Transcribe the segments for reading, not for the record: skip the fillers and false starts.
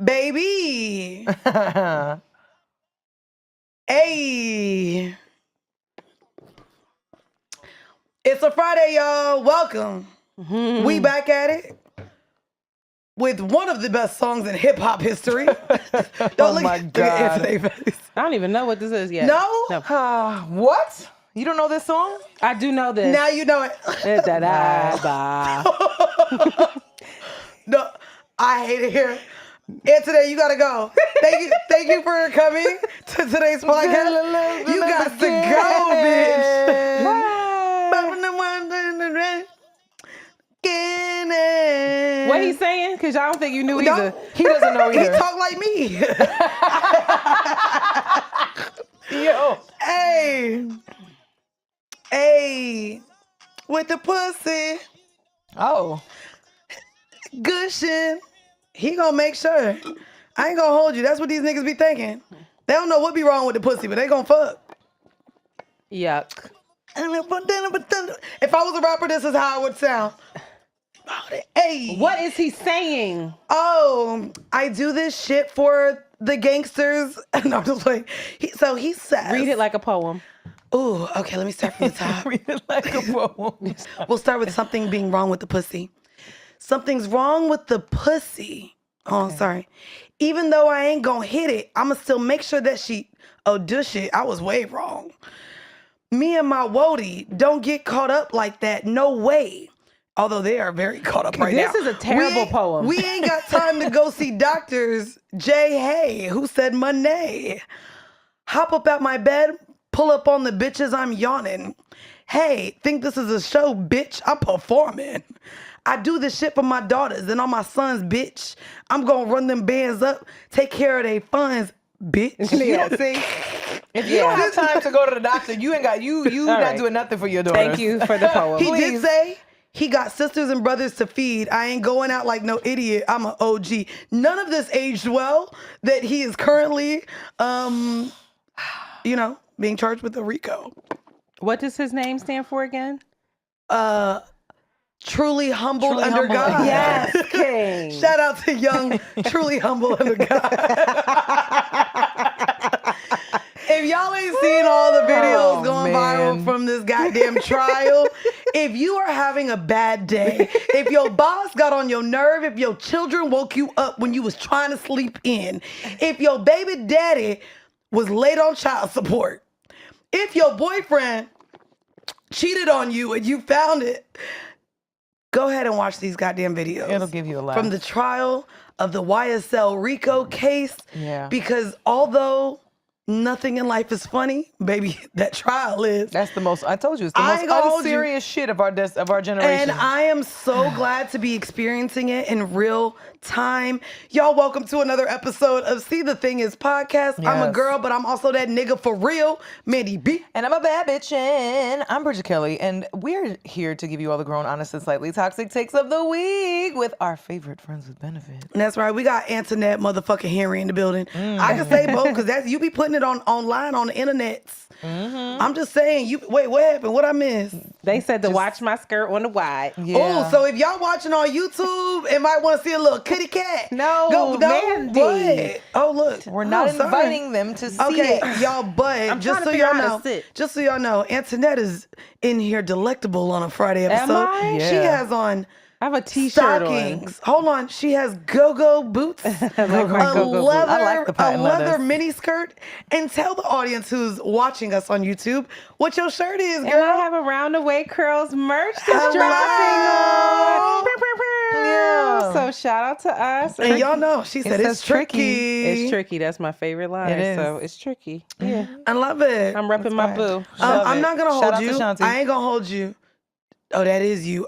Baby. Hey. It's a Friday, y'all. Welcome. We back at it with one of the best songs in hip hop history. Oh my God. I don't even know what this is yet. No? What? You don't know this song? I do know this. Now you know it. No, I hate it here. And today you gotta go. Thank you for coming to today's podcast. You got to go, bitch. What he's saying? Because I don't think you knew either. He doesn't know either. He talk like me. Yo. Hey, with the pussy. Oh. Gushing. He gonna make sure. I ain't gonna hold you. That's what these niggas be thinking. They don't know what be wrong with the pussy, but they gonna fuck. Yuck. If I was a rapper, this is how it would sound. Hey. What is he saying? Oh, I do this shit for the gangsters. No, I'm just like, so he says. Read it like a poem. Ooh, okay, let me start from the top. Read it like a poem. We'll start with something being wrong with the pussy. Something's wrong with the pussy. Oh, okay. Sorry. Even though I ain't gonna hit it, I'ma still make sure that she, do shit. I was way wrong. Me and my woody don't get caught up like that. No way. Although they are very caught up right now. This is a terrible poem. We ain't got time to go see doctors. Jay Hay, who said Money. Hop up out my bed, pull up on the bitches, I'm yawning. Hey, think this is a show, bitch? I'm performing. I do this shit for my daughters and all my sons, bitch. I'm gonna run them bands up, take care of their funds, bitch. Yeah, see? If you don't have time to go to the doctor, you ain't got you not doing nothing for your daughters. Thank you for the poem. He did say he got sisters and brothers to feed. I ain't going out like no idiot. I'm an OG. None of this aged well that he is currently being charged with a RICO. What does his name stand for again? Truly humbled under God. Yes, King. Shout out to young, truly humble under God. If y'all ain't seen all the videos going viral from this goddamn trial, if you are having a bad day, if your boss got on your nerve, if your children woke you up when you was trying to sleep in, if your baby daddy was late on child support, if your boyfriend cheated on you and you found it, go ahead and watch these goddamn videos. It'll give you a laugh. From the trial of the YSL RICO case. Yeah. Because although nothing in life is funny, baby, that trial is. That's the most, I told you, it's the most unserious shit of our generation. And I am so glad to be experiencing it in real time. Y'all, welcome to another episode of See the Thing Is podcast. Yes. I'm a girl, but I'm also that nigga for real, Mandy B. And I'm a bad bitch, and I'm Bridget Kelly, and we're here to give you all the grown, honest, and slightly toxic takes of the week with our favorite friends with benefits. And that's right, we got Antoinette motherfucking Henry in the building. I can say both, because that's you be putting it online on the internet. I'm just saying, wait, what happened? What I missed? They said to watch my skirt on the wide. Yeah. Oh, so if y'all watching on YouTube and might want to see a little kitty cat. No, Mandy. What? Oh, look. We're not inviting them to see it. Okay, y'all, but just so y'all know, Antoinette is in here delectable on a Friday episode. Am I? She has on I have a t-shirt stockings. Hold on. She has go-go boots, I like my go-go boots. I like the patent leather leathers. mini skirt. And tell the audience who's watching us on YouTube what your shirt is, girl. And I have a Round the Way Curls merch that's Hello. dropping. Yeah. So shout out to us. And y'all know, she said it's tricky. It's tricky. That's my favorite line. It is. So it's tricky. Yeah. I love it. I'm repping my boo. I'm not going to Shout hold out to you. Shanti. I ain't going to hold you. Oh, that is you.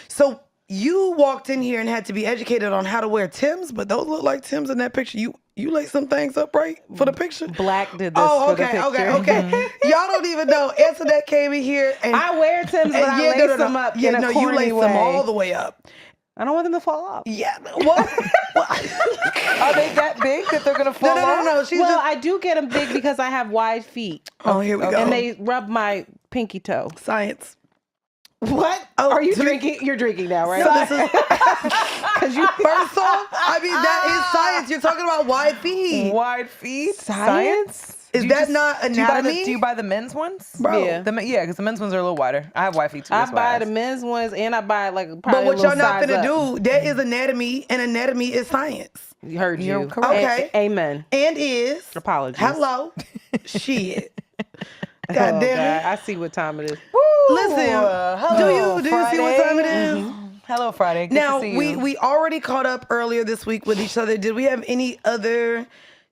So you walked in here and had to be educated on how to wear Timbs, but those look like Timbs in that picture. You laid some things up right for the picture? Black did this for the picture. Okay. Y'all don't even know. Antoinette came in here and I wear Timbs, but I lace them up in a corny you lace way. them all the way up. I don't want them to fall off. Yeah. What? Are they that big that they're going to fall off? No. Well, I do get them big because I have wide feet. Oh, here we go. And they rub my pinky toe. Science. What? Oh, Are you to me- drinking? You're drinking now, right? No, this is Because you first off. I mean, that is science. You're talking about wide feet. Wide feet. Science? Is Do you that not anatomy? Do you buy the men's ones? Bro. Yeah. Because the men's ones are a little wider. I have wide feet too. I that's why buy the asked. men's ones and I buy like probably But what a little y'all not size finna up. do? That is anatomy, and anatomy is science. You heard You're you. correct. Okay. Amen. And is Apologies. hello, shit. Oh, God damn it. God. I see what time it is. Listen, hello, do you see what time it is? Hello, Friday. Good Now to see you. we already caught up earlier this week with each other. Did we have any other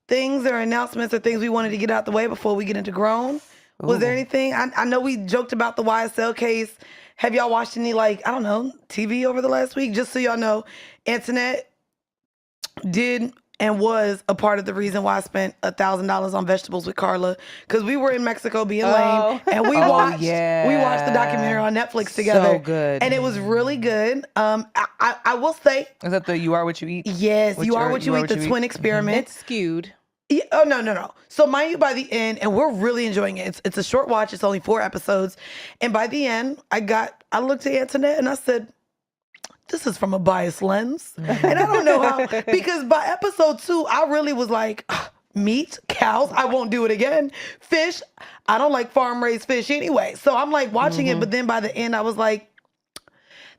things or announcements or things we wanted to get out the way before we get into grown? Was there anything? I know we joked about the YSL case. Have y'all watched any TV over the last week? Just so y'all know, Antoinette did and was a part of the reason why I spent $1,000 on vegetables with Carla, because we were in Mexico being lame, and we watched the documentary on Netflix together. So good. And it was really good. I will say, Is that the You Are What You Eat? yes, You Are What You Eat, the twin experiment. It's skewed. Yeah, oh no. So mind you, by the end, and we're really enjoying it. It's a short watch. It's only 4 episodes, and by the end, I looked at Antoinette and I said, "This is from a biased lens," and I don't know how, because by episode 2, I really was like, meat, cows, I won't do it again. Fish, I don't like farm raised fish anyway. So I'm like watching it, but then by the end, I was like,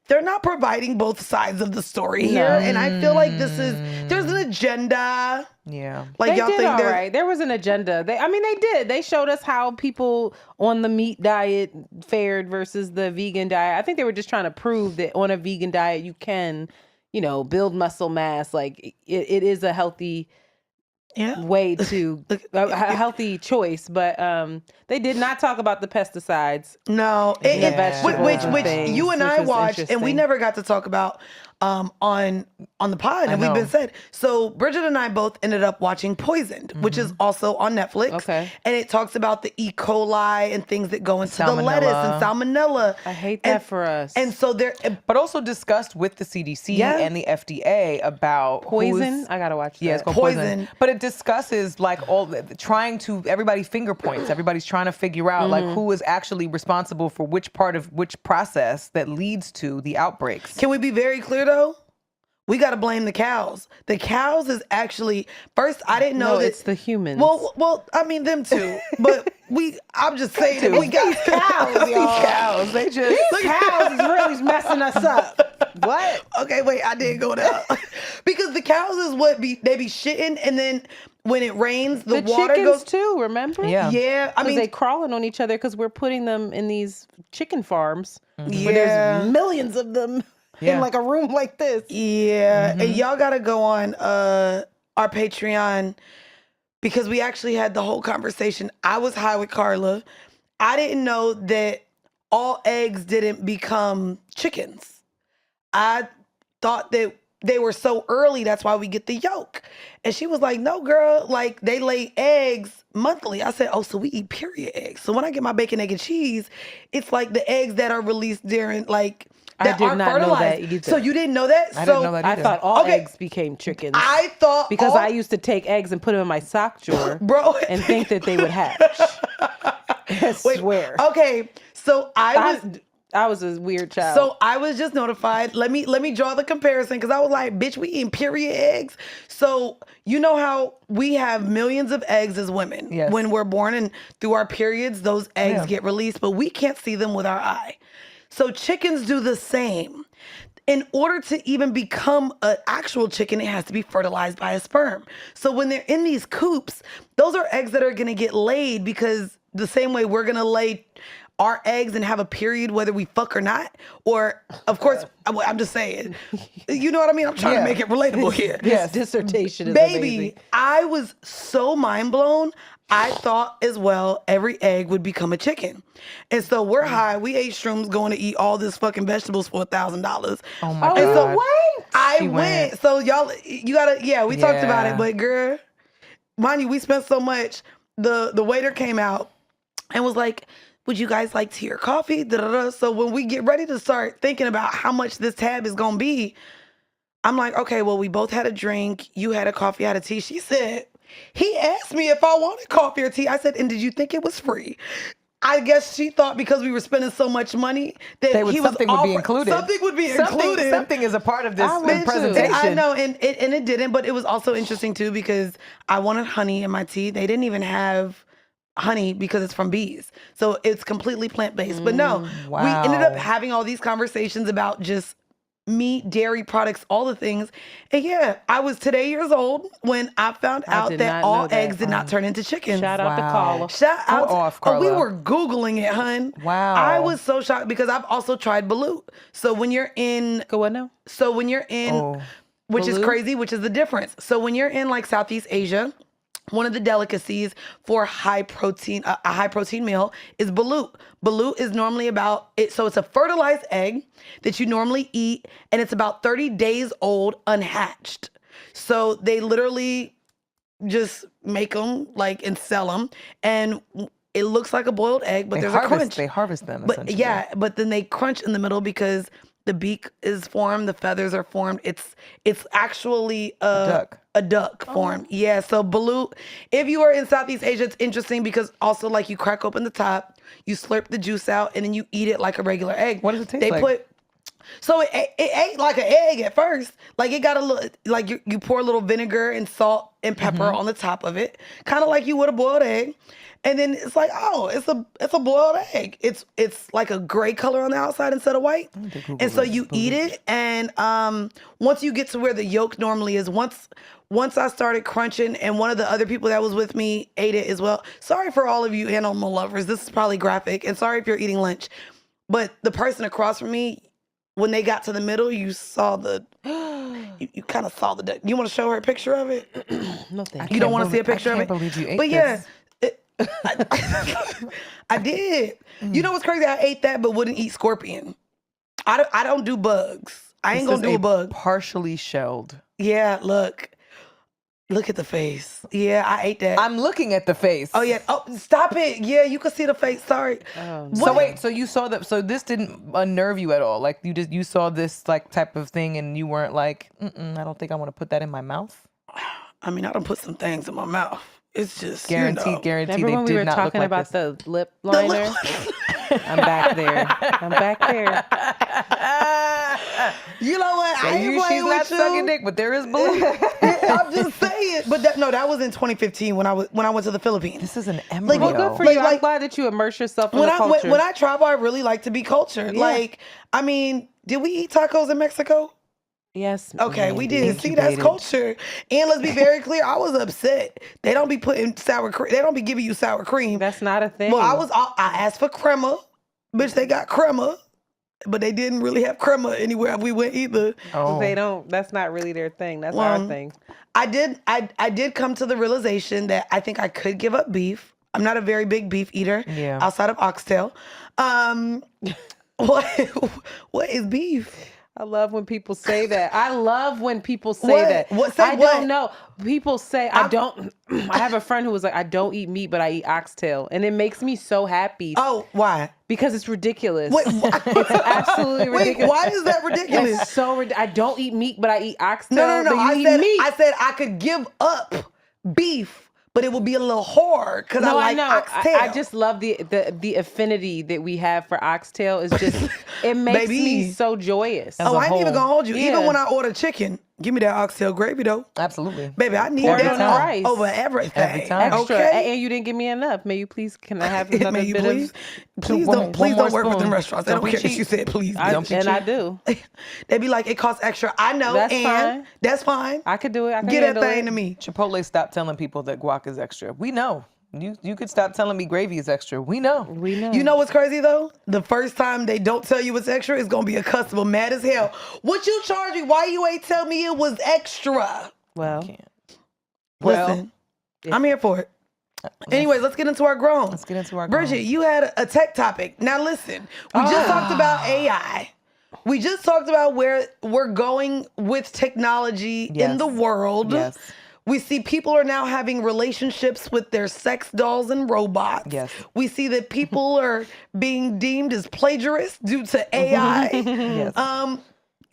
they're not providing both sides of the story here, and I feel like there's an agenda. Yeah. Like They y'all did think all they're right. There was an agenda. They did. They showed us how people on the meat diet fared versus the vegan diet. I think they were just trying to prove that on a vegan diet you can, build muscle mass. Like it is a healthy way to a healthy choice. But they did not talk about the pesticides. No, vegetables which and things, you and which I was watched, and we interesting. never got to talk about on the pod, and we've been said. So Bridget and I both ended up watching Poisoned, which is also on Netflix. Okay. And it talks about the E. coli and things that go into the Salmonella. lettuce and salmonella. I hate that for us. And so But also discussed with the CDC and the FDA about Poison. I gotta watch that. Yeah, it's called Poison. But it discusses like everybody finger points. Everybody's trying to figure out like who is actually responsible for which part of which process that leads to the outbreaks. Can we be very clear though? We got to blame the cows. The cows is actually, first, I didn't know No, that. it's the humans. Well, I mean them too. But I'm just saying that we got cows, y'all. Cows, they just cows is really messing us up. What? Okay, wait, I didn't go down. Because the cows is they be shitting, and then when it rains, the water chickens goes. too, remember? Yeah. Yeah, I mean, they crawling on each other because we're putting them in these chicken farms where yeah. there's millions of them in like a room like this. Yeah, and y'all got to go on our Patreon, because we actually had the whole conversation. I was high with Carla. I didn't know that all eggs didn't become chickens. I thought that they were so early, that's why we get the yolk. And she was like, no, girl, like they lay eggs monthly. I said, oh, so we eat period eggs. So when I get my bacon, egg, and cheese, it's like the eggs that are released during that I did aren't not know fertilized. that either. So you didn't know that? I didn't know that I either. thought all eggs became chickens. I thought because I used to take eggs and put them in my sock drawer, bro, and think that they would hatch. I swear. Okay, so I was a weird child. So I was just notified. Let me draw the comparison, because I was like, bitch, we eating period eggs. So you know how we have millions of eggs as women. Yes. When we're born, and through our periods, those eggs get released, but we can't see them with our eye. So chickens do the same. In order to even become an actual chicken, it has to be fertilized by a sperm. So when they're in these coops, those are eggs that are going to get laid, because the same way we're going to lay our eggs and have a period whether we fuck or not. Or, of course, I'm just saying. You know what I mean? I'm trying to make it relatable here. This dissertation is Baby, amazing. I was so mind blown. I thought as well every egg would become a chicken. And so we're high. We ate shrooms going to eat all this fucking vegetables for $1,000. Oh my And God. so wait. I went. So y'all, you gotta, we talked about it, but girl, mind you, we spent so much. The waiter came out and was like, would you guys like tea or coffee? Da-da-da. So when we get ready to start thinking about how much this tab is gonna be, I'm like, okay, well, we both had a drink. You had a coffee, I had a tea. She said, he asked me if I wanted coffee or tea. I said, and did you think it was free? I guess she thought because we were spending so much money that something would be included. Something would be included. Something is a part of this presentation. I know, and it didn't, but it was also interesting too because I wanted honey in my tea. They didn't even have honey because it's from bees. So it's completely plant-based. But no, we ended up having all these conversations about just meat, dairy products, all the things. And yeah, I was today years old when I found out that all eggs did not turn into chicken. Shout out to Carla. Shout out off, Carla. We were Googling it, hun. Wow. I was so shocked because I've also tried balut. So when you're in... Go what now? So when you're in... Which is crazy, which is the difference. So when you're in like Southeast Asia... One of the delicacies for a high protein meal is balut. Balut is normally about it. So it's a fertilized egg that you normally eat, and it's about 30 days old, unhatched. So they literally just make them and sell them, and it looks like a boiled egg, but there's a crunch. They harvest them. But yeah, but then they crunch in the middle because the beak is formed, the feathers are formed. It's actually a duck formed. Yeah, so balut, if you are in Southeast Asia, it's interesting because also you crack open the top, you slurp the juice out, and then you eat it like a regular egg. What does it taste like? So it ate like an egg at first. It got a little, you pour a little vinegar and salt and pepper on the top of it, kind of like you would a boiled egg. And then it's it's a boiled egg. It's like a gray color on the outside instead of white. And so you eat it, and once you get to where the yolk normally is, once I started crunching, and one of the other people that was with me ate it as well. Sorry for all of you animal lovers. This is probably graphic, and sorry if you're eating lunch. But the person across from me, when they got to the middle, you saw you kind of saw the duck. You want to show her a picture of it? No, thank you. You don't want to see a picture of it? I can't believe you ate this. Yeah. I did. You know what's crazy? I ate that, but wouldn't eat scorpion. I don't do bugs. I ain't gonna do a bug. Partially shelled. Yeah, look at the face. Yeah, I ate that. I'm looking at the face. Oh yeah. Oh, stop it. Yeah, you can see the face. Sorry. So wait, so you saw that? So this didn't unnerve you at all? You saw this type of thing, and you weren't like, I don't think I want to put that in my mouth. I mean, I don't put some things in my mouth. It's just guaranteed. Remember when they we did were not talking look about like the lip liner? I'm back there. You know what? So I ain't she's not sucking dick, but there is blue. I'm just saying. But that was in 2015 when I went to the Philippines. This is an embryo. Well, good for you. I'm glad that you immerse yourself in the culture. When I travel, I really like to be cultured. Yeah. I mean, did we eat tacos in Mexico? Yes. Okay, we did. See, that's culture. And let's be very clear, I was upset. They don't be putting sour cream. They don't be giving you sour cream. That's not a thing. Well, I asked for crema. Bitch, they got crema. But they didn't really have crema anywhere we went either. Oh. They don't. That's not really their thing. That's our thing. I did come to the realization that I think I could give up beef. I'm not a very big beef eater outside of oxtail. What is beef? I love when people say that. I love when people say that. I don't know. People say I don't. I have a friend who was like, I don't eat meat, but I eat oxtail, and it makes me so happy. Oh, why? Because it's ridiculous. Wait, it's absolutely ridiculous. Wait, why is that ridiculous? It's so I don't eat meat, but I eat oxtail. No. I said I could give up beef, but it would be a little hard because I like oxtail. I just love the affinity that we have for oxtail. Is just it makes me so joyous. I ain't even gonna hold you. Yeah. Even when I order chicken, give me that oxtail gravy though. Absolutely, baby. I need that over everything. Every time. Extra, okay? And you didn't give me enough. May you please? Can I have another bit of? Please don't work with them restaurants. They don't care if you said please. I do. They be like, it costs extra. I know, fine. That's fine. I could do it. I can get that thing to me. Chipotle stopped telling people that guac is extra. We know. You could stop telling me gravy is extra. We know. You know what's crazy though? The first time they don't tell you it's extra, it's gonna be a customer mad as hell. What you charge me? Why you ain't tell me it was extra? Well, listen, I'm here for it. Anyways, let's get into our grown. Bridget, you had a tech topic. Now listen, we just talked about AI. We just talked about where we're going with technology in the world. Yes. We see people are now having relationships with their sex dolls and robots. Yes. We see that people are being deemed as plagiarists due to AI. Yes.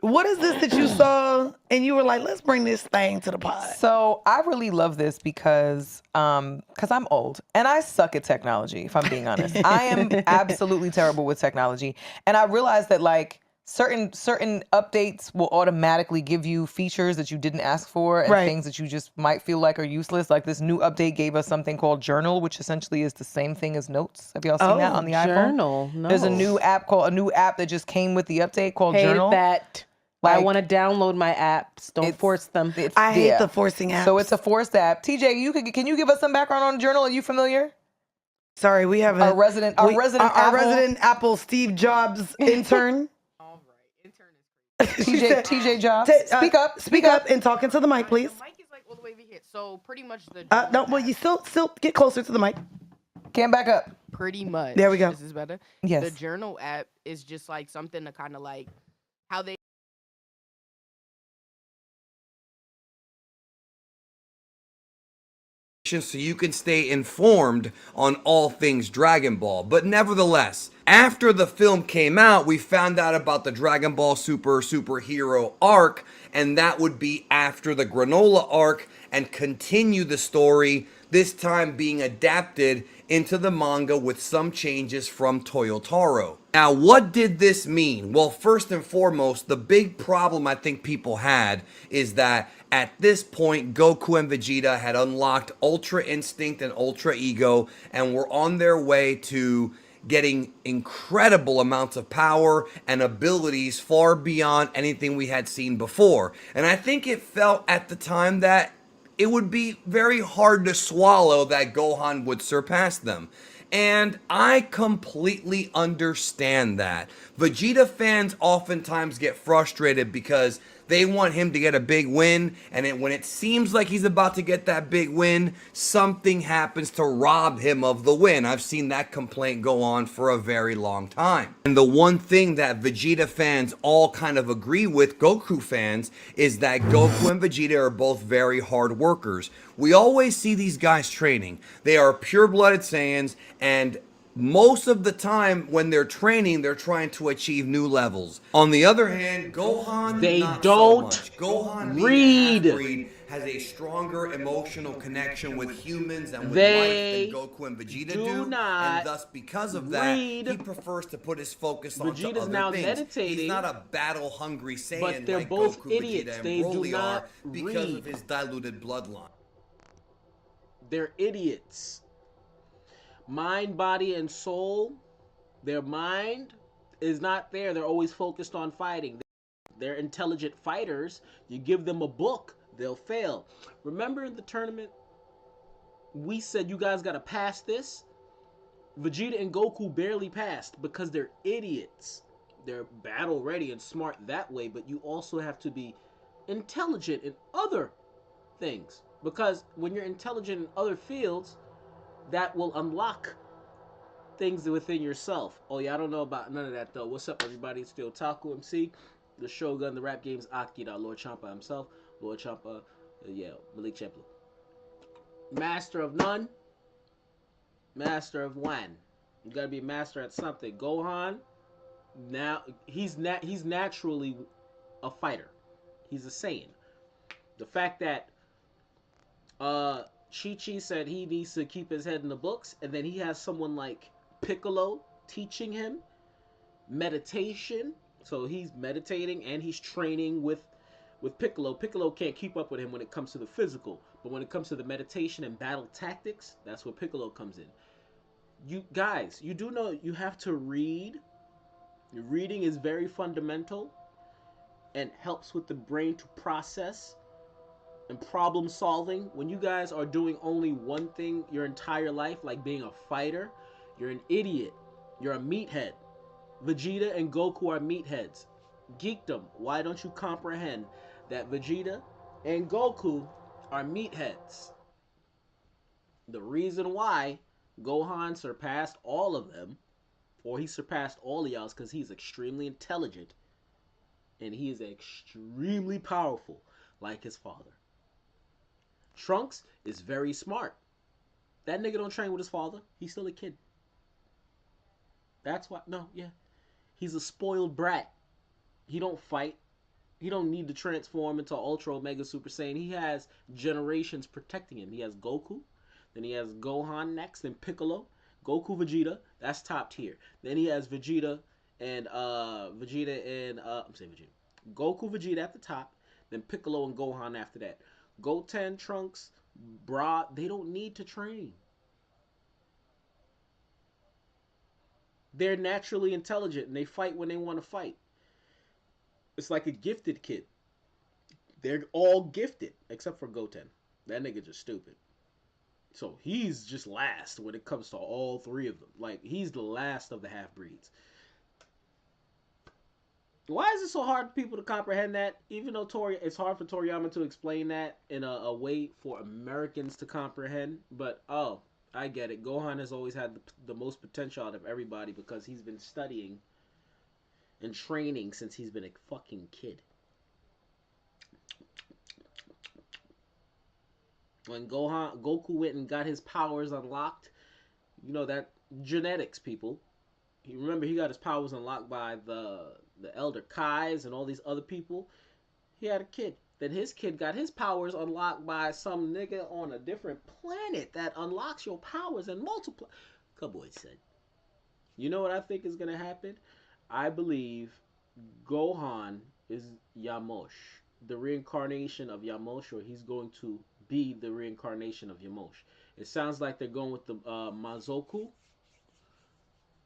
What is this that you saw and you were like, let's bring this thing to the pod? So I really love this because I'm old and I suck at technology, if I'm being honest. I am absolutely terrible with technology. And I realized that like certain updates will automatically give you features that you didn't ask for and Right. things that you just might feel like are useless. Like this new update gave us something called Journal, which essentially is the same thing as Notes. Have y'all seen that on the iPhone? Journal. No. There's a new app that just came with the update called Hate Journal. that. I Like, want to download my apps. Don't force them. I hate the forcing apps. So it's a forced app. TJ, can you give us some background on Journal? Are you familiar? Sorry, we have Our resident Apple Steve Jobs intern. All right, intern is crazy. TJ Jobs. Speak up and talk into the mic, please. The mic is like all the way over here. So pretty much the No, well, you still get closer to the mic. Can back up. pretty much. There we go. This is better. Yes. The journal app is just like something to kind of like how they so you can stay informed on all things Dragon Ball. But nevertheless, after the film came out, we found out about the Dragon Ball superhero arc, and that would be after the Granola arc and continue the story, this time being adapted into the manga with some changes from Toyotaro. Now, what did this mean? Well, first and foremost, the big problem I think people had is that at this point, Goku and Vegeta had unlocked Ultra Instinct and Ultra Ego and were on their way to getting incredible amounts of power and abilities far beyond anything we had seen before. And I think it felt at the time that it would be very hard to swallow that Gohan would surpass them. And I completely understand that. Vegeta fans oftentimes get frustrated because they want him to get a big win, and when it seems like he's about to get that big win, something happens to rob him of the win. I've seen that complaint go on for a very long time. And the one thing that Vegeta fans all kind of agree with Goku fans is that Goku and Vegeta are both very hard workers. We always see these guys training. They are pure-blooded Saiyans, and most of the time when they're training, they're trying to achieve new levels. On the other hand, Gohan, they not don't so much. Gohan, read. being a half-breed, has a stronger emotional connection with humans and with They life than Goku and Vegeta do do, not and thus because of that, read. he prefers to put his focus on Vegeta's other now things. meditating, He's not a battle-hungry Saiyan but they're like both Goku, idiots. Vegeta, and They do Broly not are because read. of his diluted bloodline. They're idiots. Mind, body, and soul. Their mind is not there. They're always focused on fighting. They're intelligent fighters. You give them a book, they'll fail. Remember in the tournament, we said you guys got to pass this? Vegeta and Goku barely passed because they're idiots. They're battle ready and smart that way, but you also have to be intelligent in other things. Because when you're intelligent in other fields, that will unlock things within yourself. Oh yeah, I don't know about none of that though. What's up, everybody? It's the Otaku MC, the Shogun, the rap games, Akira, Lord Champa himself, Lord Champa, MalikChamploo. Master of none, master of one. You gotta be a master at something. Gohan, now he's naturally a fighter. He's a Saiyan. The fact that Chi-Chi said he needs to keep his head in the books, and then he has someone like Piccolo teaching him meditation. So he's meditating and he's training with Piccolo. Piccolo can't keep up with him when it comes to the physical, but when it comes to the meditation and battle tactics, that's where Piccolo comes in. You guys, you do know you have to read. Reading is very fundamental and helps with the brain to process and problem solving. When you guys are doing only one thing your entire life, like being a fighter, you're an idiot. You're a meathead. Vegeta and Goku are meatheads. Geekdom, why don't you comprehend that Vegeta and Goku are meatheads? The reason why Gohan surpassed all of them, or he surpassed all of y'all, is because he's extremely intelligent and he is extremely powerful like his father. Trunks is very smart. That nigga don't train with his father. He's still a kid. That's why, no, yeah. He's a spoiled brat. He don't fight. He don't need to transform into Ultra Omega Super Saiyan. He has generations protecting him. He has Goku, then he has Gohan next, then Piccolo, Goku, Vegeta. That's top tier. Then he has Vegeta and I'm saying Vegeta. Goku, Vegeta at the top, then Piccolo and Gohan after that. Goten, Trunks, Bra, they don't need to train. They're naturally intelligent and they fight when they want to fight. It's like a gifted kid. They're all gifted except for Goten. That nigga just stupid. So he's just last when it comes to all three of them. Like, he's the last of the half-breeds. Why is it so hard for people to comprehend that? Even though it's hard for Toriyama to explain that in a way for Americans to comprehend. But, oh, I get it. Gohan has always had the most potential out of everybody because he's been studying and training since he's been a fucking kid. When Goku went and got his powers unlocked, you know that genetics, people. Remember, he got his powers unlocked by the Elder Kais and all these other people. He had a kid. Then his kid got his powers unlocked by some nigga on a different planet that unlocks your powers and multiply. Cowboy said. You know what I think is gonna happen? I believe Gohan is Yamosh, the reincarnation of Yamosh, or he's going to be the reincarnation of Yamosh. It sounds like they're going with the Mazoku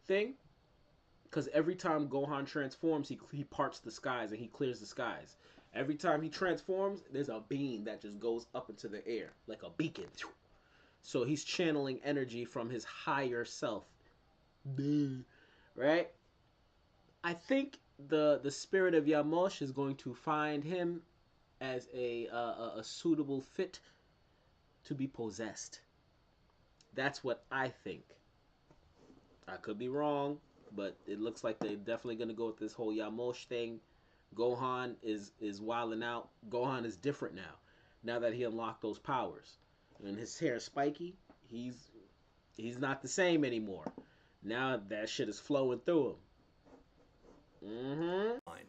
thing, because every time Gohan transforms, he parts the skies and he clears the skies. Every time he transforms, there's a beam that just goes up into the air, like a beacon. So he's channeling energy from his higher self. Right? I think the spirit of Yamosh is going to find him as a suitable fit to be possessed. That's what I think. I could be wrong, but it looks like they're definitely going to go with this whole Yamosh thing. Gohan is wilding out. Gohan is different now that he unlocked those powers. And his hair is spiky. He's not the same anymore. Now that shit is flowing through him.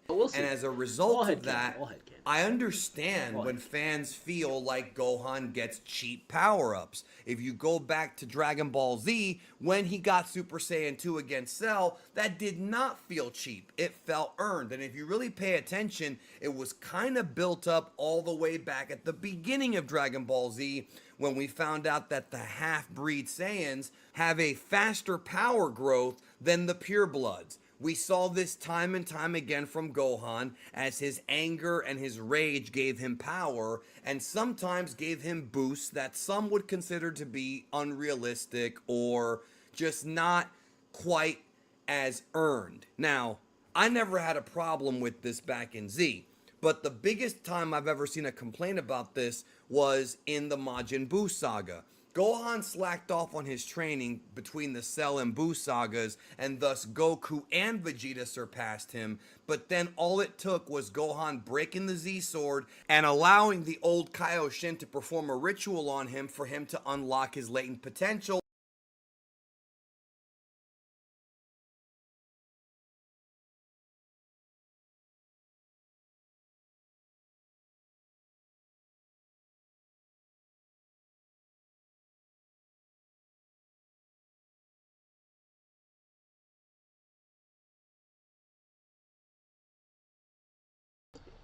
We'll see. And as a result of that, Ken. I understand when fans feel like Gohan gets cheap power-ups. If you go back to Dragon Ball Z, when he got Super Saiyan 2 against Cell, that did not feel cheap. It felt earned. And if you really pay attention, it was kind of built up all the way back at the beginning of Dragon Ball Z, when we found out that the half-breed Saiyans have a faster power growth than the purebloods. We saw this time and time again from Gohan, as his anger and his rage gave him power, and sometimes gave him boosts that some would consider to be unrealistic or just not quite as earned. Now, I never had a problem with this back in Z, but the biggest time I've ever seen a complaint about this was in the Majin Buu saga. Gohan slacked off on his training between the Cell and Buu sagas, and thus Goku and Vegeta surpassed him, but then all it took was Gohan breaking the Z-Sword and allowing the old Kaioshin to perform a ritual on him for him to unlock his latent potential.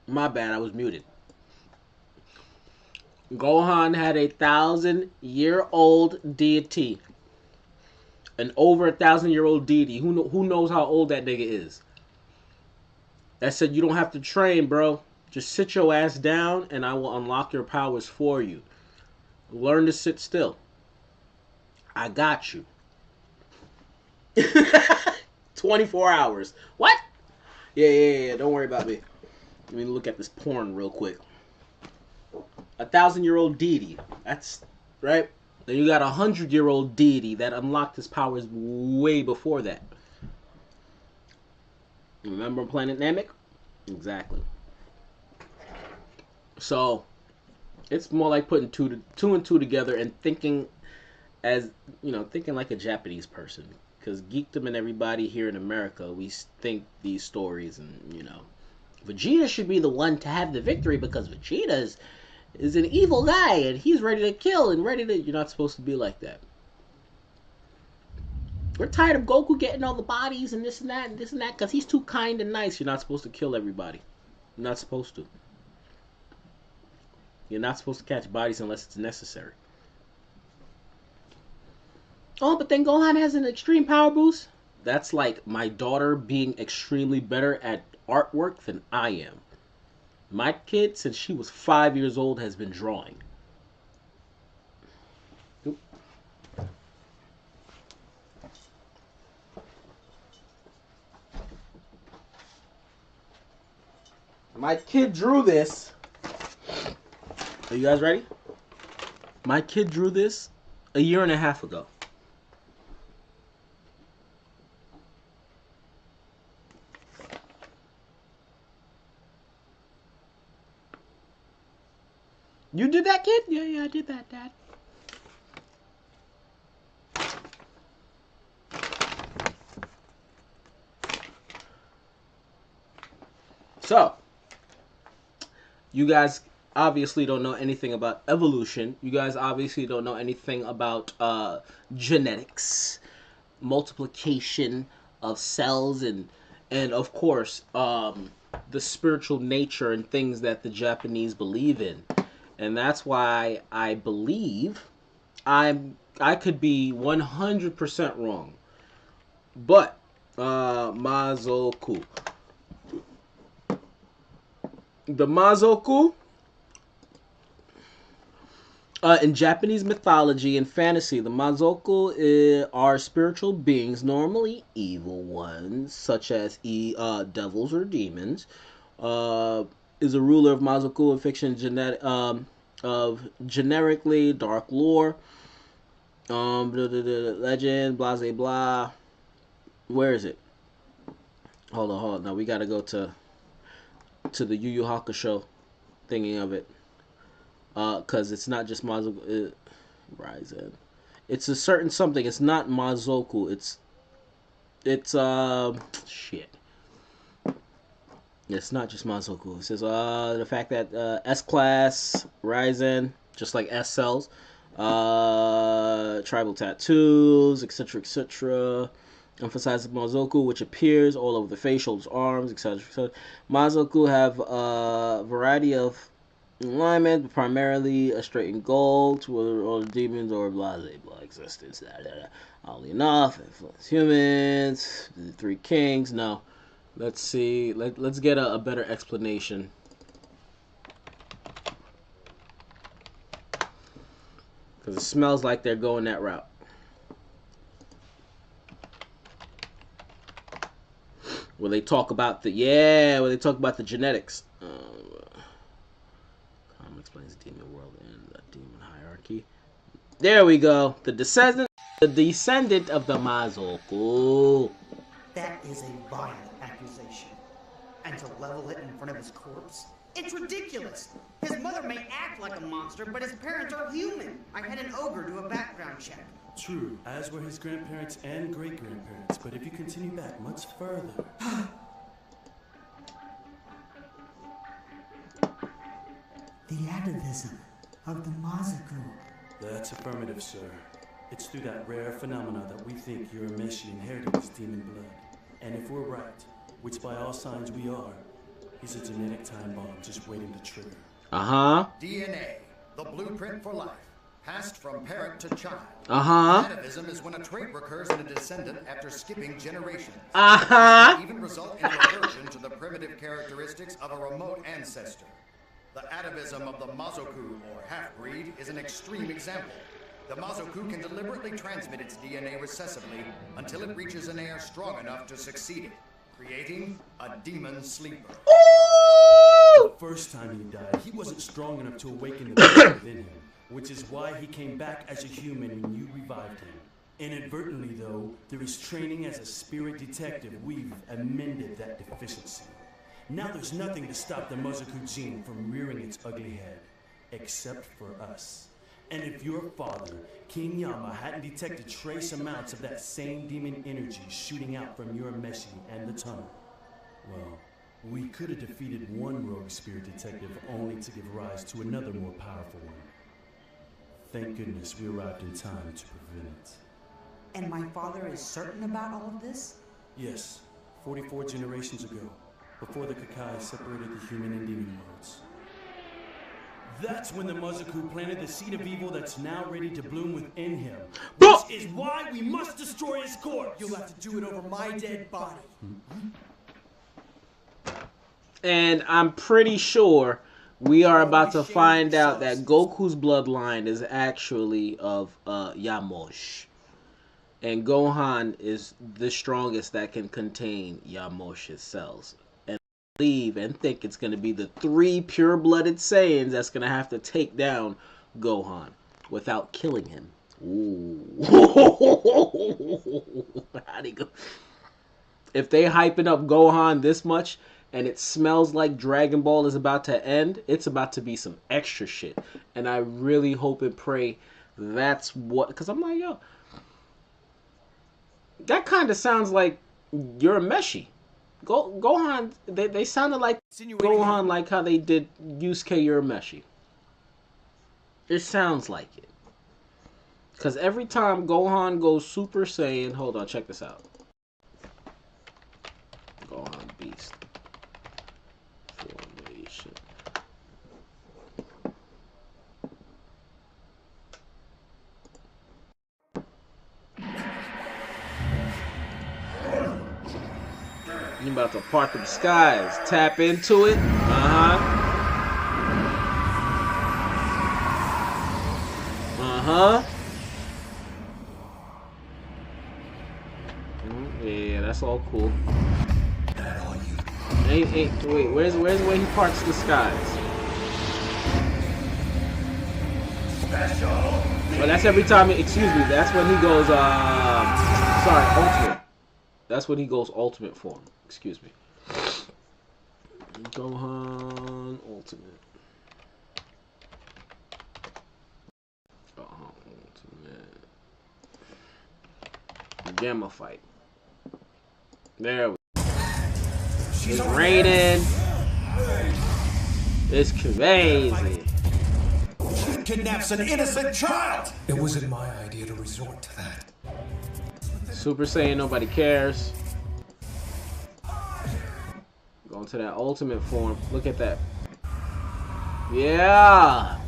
My bad, I was muted. Gohan had 1,000-year-old deity. An over 1,000-year-old deity. Who knows how old that nigga is? That said, you don't have to train, bro. Just sit your ass down and I will unlock your powers for you. Learn to sit still. I got you. 24 hours. What? Yeah. Don't worry about me. Let me look at this porn real quick. 1,000-year-old deity. That's right. Then you got 100-year-old deity that unlocked his powers way before that. Remember Planet Namek? Exactly. So it's more like putting two and two together and thinking thinking like a Japanese person. Because geekdom and everybody here in America, we think these stories and Vegeta should be the one to have the victory because Vegeta is an evil guy and he's ready to kill and ready to... You're not supposed to be like that. We're tired of Goku getting all the bodies and this and that and this and that because he's too kind and nice. You're not supposed to kill everybody. You're not supposed to. You're not supposed to catch bodies unless it's necessary. Oh, but then Gohan has an extreme power boost? That's like my daughter being extremely better at artwork than I am. My kid, since she was 5 years old, has been drawing. Oop. My kid drew this. Are you guys ready? My kid drew this a year and a half ago. You did that, kid? Yeah, I did that, Dad. So, you guys obviously don't know anything about evolution. You guys obviously don't know anything about genetics, multiplication of cells, and of course, the spiritual nature and things that the Japanese believe in. And that's why I believe I could be 100% wrong. But Mazoku. The Mazoku in Japanese mythology and fantasy, the Mazoku are spiritual beings, normally evil ones, such as devils or demons. Is a ruler of Mazoku in fiction of generically dark lore. Legend, blah, blah, blah. Where is it? Hold on. Now we gotta go to the Yu Yu Hakusho thingy of it. Cause it's not just Mazoku. Ryzen. It's a certain something. It's not Mazoku. It's shit. It's not just Mazoku. It says the fact that S-Class, Ryzen, just like S cells, tribal tattoos, etc., etc. Emphasizes Mazoku, which appears all over the face, shoulders, arms, etc. Mazoku have a variety of alignment, but primarily a straight and gold, whether all the demons or blah blah existence. Oddly enough, influence humans, the three kings. No. Let's see. Let's get a better explanation. Because it smells like they're going that route. Where they talk about the genetics. Explains the demon world and the demon hierarchy. There we go. The descendant of the Mazoku. That is a vile accusation. And to level it in front of his corpse? It's ridiculous. His mother may act like a monster, but his parents are human. I had an ogre do a background check. True, as were his grandparents and great-grandparents, but if you continue back much further... The atavism of the Mazoku. That's affirmative, sir. It's through that rare phenomena that we think Urameshi inherited his demon blood. And if we're right, which by all signs we are, he's a genetic time bomb just waiting to trigger. DNA, the blueprint for life, passed from parent to child. Atavism is when a trait recurs in a descendant after skipping generations. It can even result in reversion to the primitive characteristics of a remote ancestor. The atavism of the Mazoku, or half-breed, is an extreme example. The Mazoku can deliberately transmit its DNA recessively until it reaches an heir strong enough to succeed it, creating a demon sleeper. The first time he died, he wasn't strong enough to awaken the beast within him, which is why he came back as a human when you revived him. Inadvertently, though, through his training as a spirit detective, we've amended that deficiency. Now there's nothing to stop the Mazoku gene from rearing its ugly head, except for us. And if your father, King Yama, hadn't detected trace amounts of that same demon energy shooting out from Urameshi and the tunnel, well, We could have defeated one rogue spirit detective only to give rise to another more powerful one. Thank goodness we arrived in time to prevent it. And my father is certain about all of this? Yes, 44 generations ago, before the Kakai separated the human and demon worlds. That's when the Mazaku planted the seed of evil that's now ready to bloom within him. Which is why we must destroy his corpse! You'll have to do it over my dead body. And I'm pretty sure we are about to find out that Goku's bloodline is actually of Yamosh. And Gohan is the strongest that can contain Yamosh's cells. And I believe and think it's going to be the 3 pure-blooded Saiyans that's going to have to take down Gohan without killing him. Ooh. How'd he go? If they hyping up Gohan this much and it smells like Dragon Ball is about to end, it's about to be some extra shit. And I really hope and pray that's what... Because I'm like, yo... That kind of sounds like Urameshi. Gohan, they sounded like Gohan like how they did Yusuke Urameshi. It sounds like it. Because every time Gohan goes Super Saiyan... Hold on, check this out. Gohan Beast. Formation. You about to part the skies. Tap into it. Uh-huh. Uh-huh. Yeah, that's all cool. Wait, where's when he parts the skies? Special. Well, that's every time, excuse me, that's when he goes, sorry, ultimate. That's when he goes ultimate form. Excuse me. Gohan ultimate. Gohan ultimate. Gamma fight. There we go. It's raining. It's crazy. She kidnaps an innocent child! It wasn't my idea to resort to that. Super Saiyan, nobody cares. Going to that ultimate form. Look at that. Yeah.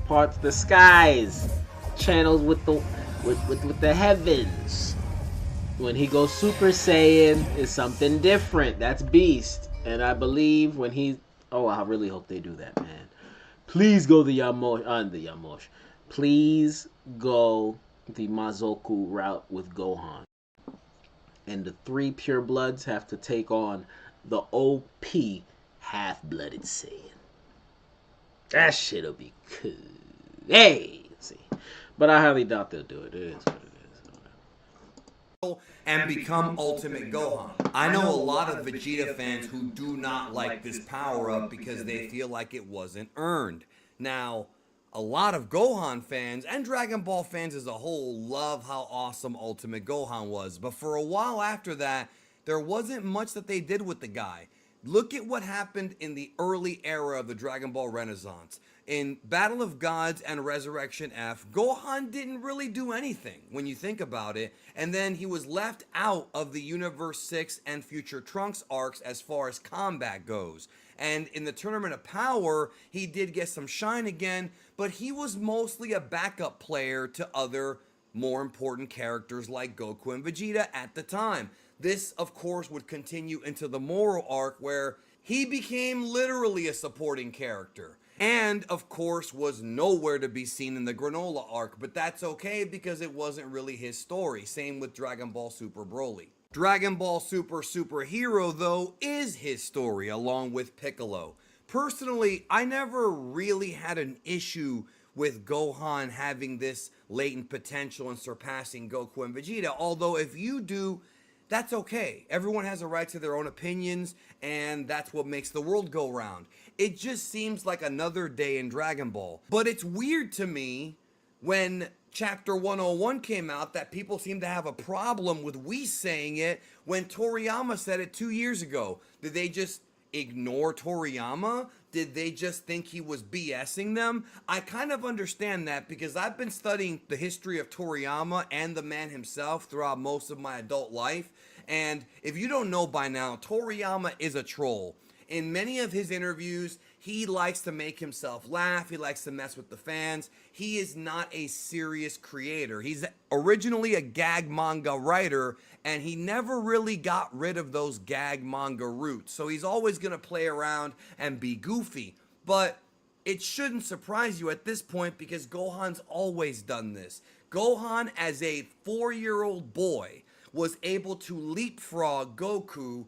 Parts the skies. Channels with the with the heavens. When he goes Super Saiyan, it's something different. That's Beast. And I believe when he... Oh, I really hope they do that, man. Please go the Yamosh. Please go the Mazoku route with Gohan. And the 3 pure bloods have to take on the OP half-blooded Saiyan. That shit'll be cool. Hey, see. But I highly doubt they'll do it. It is what it is. And become Ultimate Gohan. I know a lot of Vegeta fans who do not like this power-up because they feel like it wasn't earned. Now, a lot of Gohan fans and Dragon Ball fans as a whole love how awesome Ultimate Gohan was, but for a while after that, there wasn't much that they did with the guy. Look at what happened in the early era of the Dragon Ball Renaissance. In Battle of Gods and Resurrection F, Gohan didn't really do anything when you think about it, and then he was left out of the Universe 6 and Future Trunks arcs as far as combat goes. And in the Tournament of Power, he did get some shine again, but he was mostly a backup player to other more important characters like Goku and Vegeta at the time. This, of course, would continue into the Moro arc where he became literally a supporting character. And, of course, was nowhere to be seen in the Granola arc, but that's okay because it wasn't really his story. Same with Dragon Ball Super Broly. Dragon Ball Super Superhero, though, is his story, along with Piccolo. Personally, I never really had an issue with Gohan having this latent potential and surpassing Goku and Vegeta, although if you do, that's okay. Everyone has a right to their own opinions, and that's what makes the world go round. It just seems like another day in Dragon Ball. But it's weird to me when Chapter 101 came out that people seem to have a problem with Whis saying it when Toriyama said it 2 years ago? Did they just ignore Toriyama? Did they just think he was BSing them? I kind of understand that because I've been studying the history of Toriyama and the man himself throughout most of my adult life. And if you don't know by now, Toriyama is a troll. In many of his interviews, he likes to make himself laugh. He likes to mess with the fans. He is not a serious creator. He's originally a gag manga writer, and he never really got rid of those gag manga roots. So he's always going to play around and be goofy. But it shouldn't surprise you at this point because Gohan's always done this. Gohan, as a 4-year-old boy, was able to leapfrog Goku,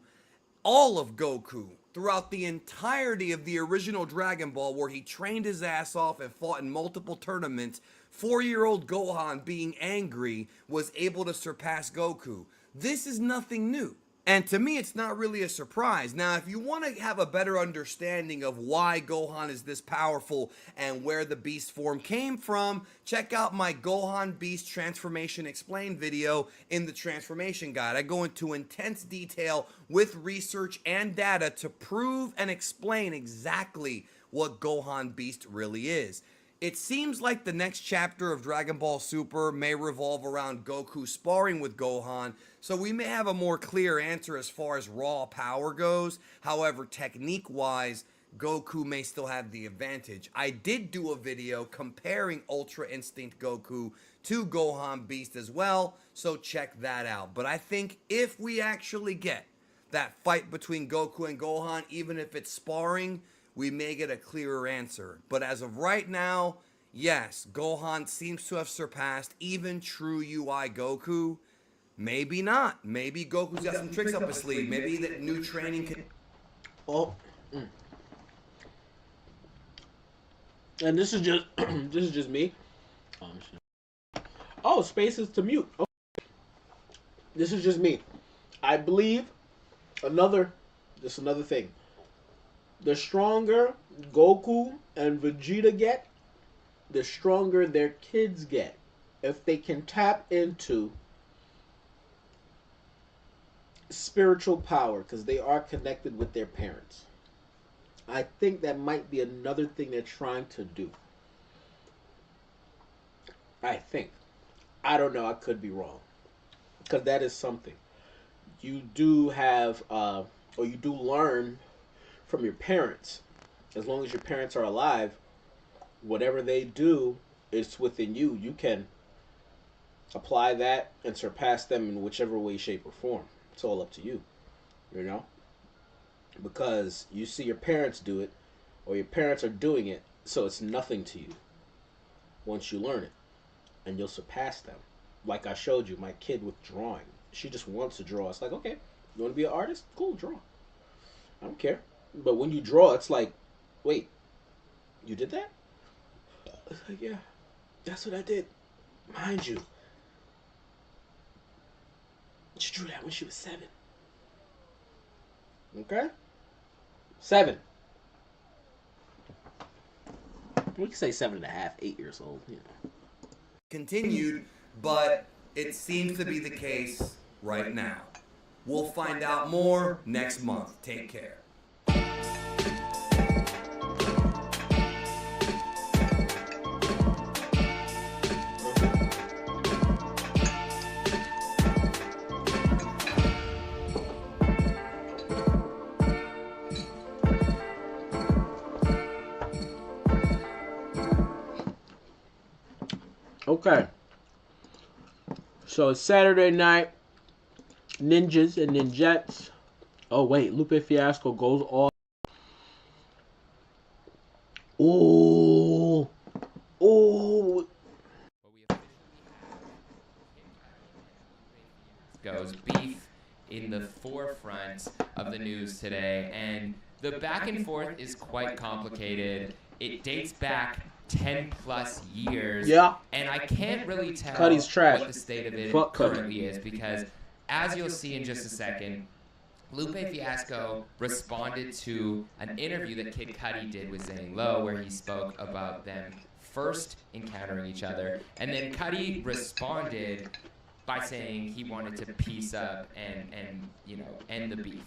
all of Goku, throughout the entirety of the original Dragon Ball, where he trained his ass off and fought in multiple tournaments. 4-year-old Gohan, being angry, was able to surpass Goku. This is nothing new. And to me, it's not really a surprise. Now, if you want to have a better understanding of why Gohan is this powerful and where the Beast form came from, check out my Gohan Beast Transformation Explained video in the Transformation Guide. I go into intense detail with research and data to prove and explain exactly what Gohan Beast really is. It seems like the next chapter of Dragon Ball Super may revolve around Goku sparring with Gohan, so we may have a more clear answer as far as raw power goes. However, technique-wise, Goku may still have the advantage. I did do a video comparing Ultra Instinct Goku to Gohan Beast as well, so check that out. But I think if we actually get that fight between Goku and Gohan, even if it's sparring, we may get a clearer answer. But as of right now, yes, Gohan seems to have surpassed even true UI Goku. Maybe not. Maybe Goku's got some tricks up his sleeve. Maybe that new training can... Oh. And this is just this is just me. Oh, spaces to mute. Okay. This is just me. I believe another thing. The stronger Goku and Vegeta get, the stronger their kids get. If they can tap into spiritual power, because they are connected with their parents. I think that might be another thing they're trying to do. I think. I don't know. I could be wrong. Because that is something. You do have, or you do learn from your parents. As long as your parents are alive, whatever they do is within you. You can apply that and surpass them in whichever way, shape, or form. It's all up to you, you know? Because you see your parents do it, or your parents are doing it, so it's nothing to you once you learn it. And you'll surpass them. Like I showed you, my kid with drawing. She just wants to draw. It's like, okay, you want to be an artist? Cool, draw. I don't care. But when you draw, it's like, wait, you did that? It's like, yeah, that's what I did. Mind you, she drew that when she was 7. Okay? 7. We can say 7.5, 8 years old, you know. Continued, but it seems to be the case right now. We'll find out more next month. Take care. Okay. So it's Saturday night. Ninjas and ninjettes. Oh wait, Lupe Fiasco goes off. Ooh. Ooh. Goes beef in the forefront of the news today, and the back and forth is quite complicated. It dates back 10 plus years. Yeah. And I can't really tell Cuddy's trash. what the state of it Fuck Cuddy. currently is, because as you'll see in just a second, Lupe Fiasco responded to an interview that Kid Cudi did with Zane Lowe, where he spoke about them first encountering each other. And then Cudi responded by saying he wanted to peace up and you know, end the beef.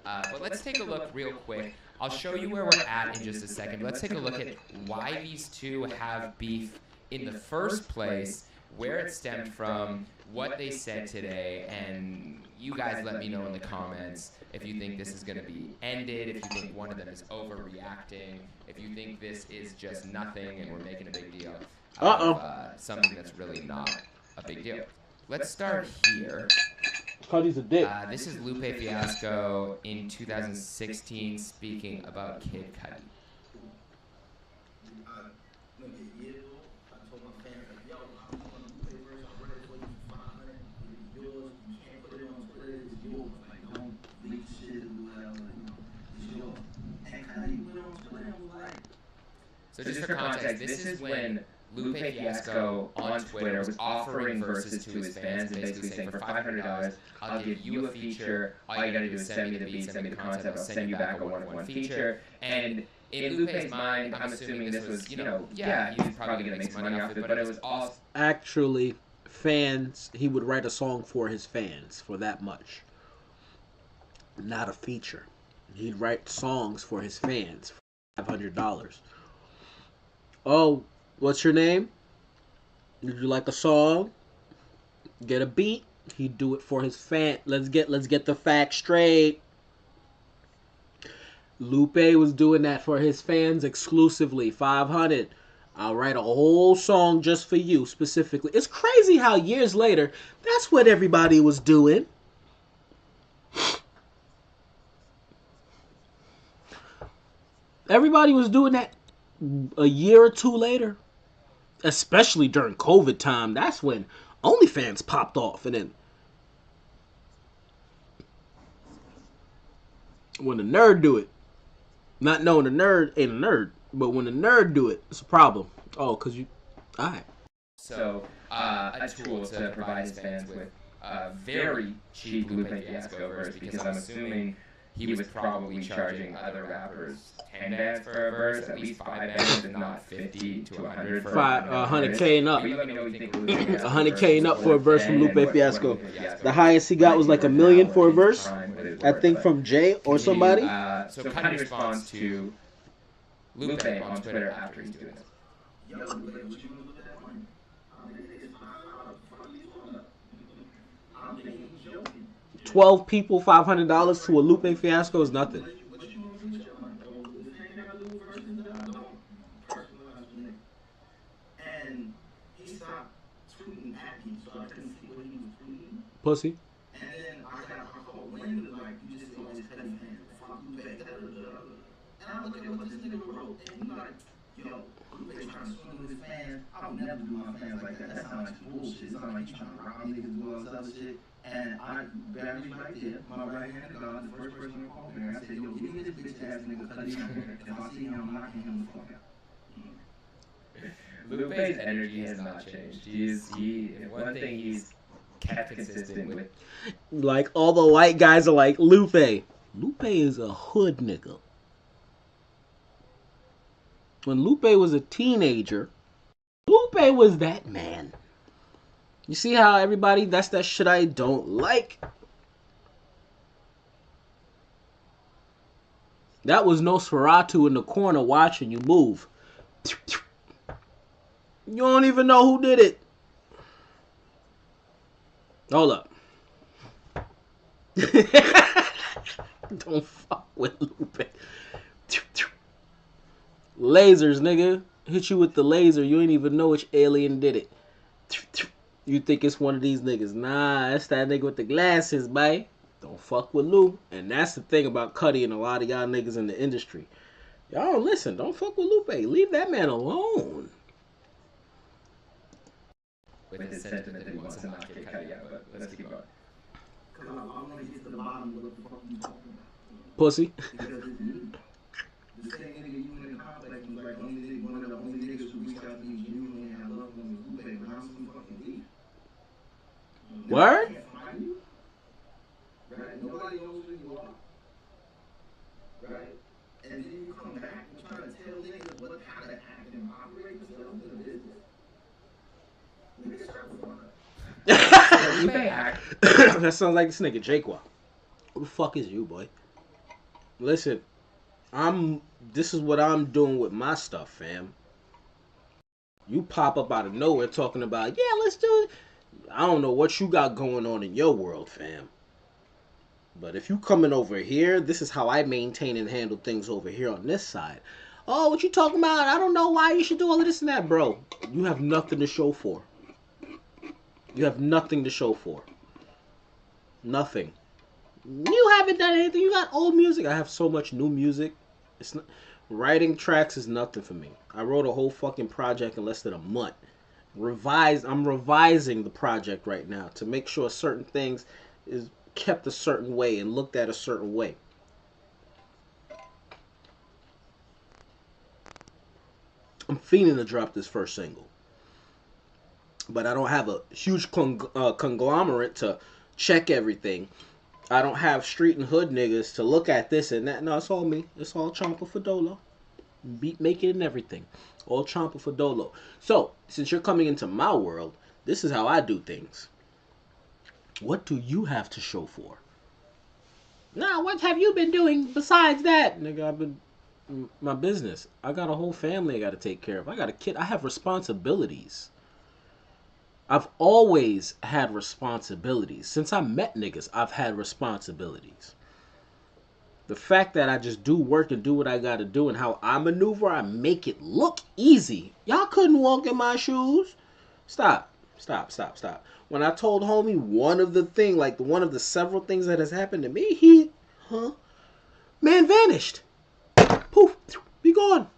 But let's take a look real quick. I'll show you where we're at in just a second. Let's take a look at why these two have beef in the first place, where it stemmed from, what they said today, and you guys let me know in the comments if you think this is going to be ended, if you think one of them is overreacting, if you think this is just nothing and we're making a big deal of something that's really not a big deal. Let's start here. Cudi's a dick. This is Lupe Fiasco in 2016 speaking about Kid Cudi. So just for context, this is when Lupe Fiasco on Twitter was offering verses to his fans and basically saying, for $500, I'll give you a feature. All you gotta do is send me the beat, send me the concept, I'll send you back a one-on-one feature. And in Lupe's mind, I'm assuming this was, you know, yeah, he was probably gonna make some money off it, but it was also... Actually, fans, he would write a song for his fans for that much. Not a feature. He'd write songs for his fans for $500. Oh, what's your name? Would you like a song? Get a beat. He'd do it for his fan. Let's get the facts straight. Lupe was doing that for his fans exclusively. $500. I'll write a whole song just for you specifically. It's crazy how years later, that's what everybody was doing. Everybody was doing that a year or two later. Especially during COVID time. That's when OnlyFans popped off. And then when the nerd do it, not knowing the nerd ain't a nerd, but when the nerd do it, it's a problem. Oh, because you... Alright. So, a tool to provide his fans with a very cheap Lupe Fiasco verse, because I'm assuming he was probably charging other rappers 10 bands for a verse, at least 5 bands, if not 50 to 100 for 100K and up. 100K and up for a verse from Lupe Fiasco. The highest he got was like $1 million for a verse, I think, from Jay or somebody. So Cudi responds to Lupe on Twitter after he's doing this. 12 people, $500 to a Lupe Fiasco is nothing. Pussy. And then I called Wayne and was like, you just see all these petty fans, fuck Lupe, and I look at what this nigga wrote, and he like, yo, Lupe's trying to swing with his fans. I would never do my fans like that. That sounds like some bullshit. It sounds like you trying to rob niggas and do all this other shit. And I barely right there, my right hand of God, the first person I called me, I said, yo, give me this bitch ass nigga Cudi. If I see him, I'm knocking him the fuck out. Lupe's energy has not changed. One thing he's kept consistent with. Like, all the white guys are like, Lupe. Lupe is a hood nigga. When Lupe was a teenager, Lupe was that man. You see how everybody, that's that shit I don't like? That was Nosferatu in the corner watching you move. You don't even know who did it. Hold up. Don't fuck with Lupe. Lasers, nigga. Hit you with the laser. You ain't even know which alien did it. You think it's one of these niggas. Nah, that's that nigga with the glasses, bae. Don't fuck with Lou. And that's the thing about Cudi and a lot of y'all niggas in the industry. Y'all listen, don't fuck with Lupe. Leave that man alone. With his sentiment that he wants to knock Kid Cudi out, but let's keep going. Because I want to get to the bottom of what the fuck you talking about. Pussy. Because it's me. The same nigga you in the complex was like, one of the only niggas who reached out to me genuinely and I love him was Lupe, but I'm some fucking weak. Word? Right? Nobody knows who you are. Right? And then you come back and try to tell niggas how to act and operate themselves. That sounds like this nigga Jaquan. Who the fuck is you, boy? Listen, this is what I'm doing with my stuff, fam. You pop up out of nowhere talking about, yeah, let's do it. I don't know what you got going on in your world, fam. But if you coming over here, this is how I maintain and handle things over here on this side. Oh, what you talking about? I don't know why you should do all of this and that, bro. You have nothing to show for. You have nothing to show for. Nothing. You haven't done anything. You got old music. I have so much new music. It's not, writing tracks is nothing for me. I wrote a whole fucking project in less than a month. I'm revising the project right now to make sure certain things is kept a certain way and looked at a certain way. I'm fiending to drop this first single, but I don't have a huge conglomerate to check everything. I don't have street and hood niggas to look at this and that. No, it's all me. It's all Champa for Dolo. Beat making and everything. All Champa for Dolo. So, since you're coming into my world, this is how I do things. What do you have to show for? Nah, what have you been doing besides that? Nigga, I've been... my business. I got a whole family I got to take care of. I got a kid. I have responsibilities. I've always had responsibilities. Since I met niggas, I've had responsibilities. The fact that I just do work and do what I gotta do and how I maneuver, I make it look easy. Y'all couldn't walk in my shoes. Stop. When I told homie one of the several things that has happened to me, man vanished. Poof, be gone.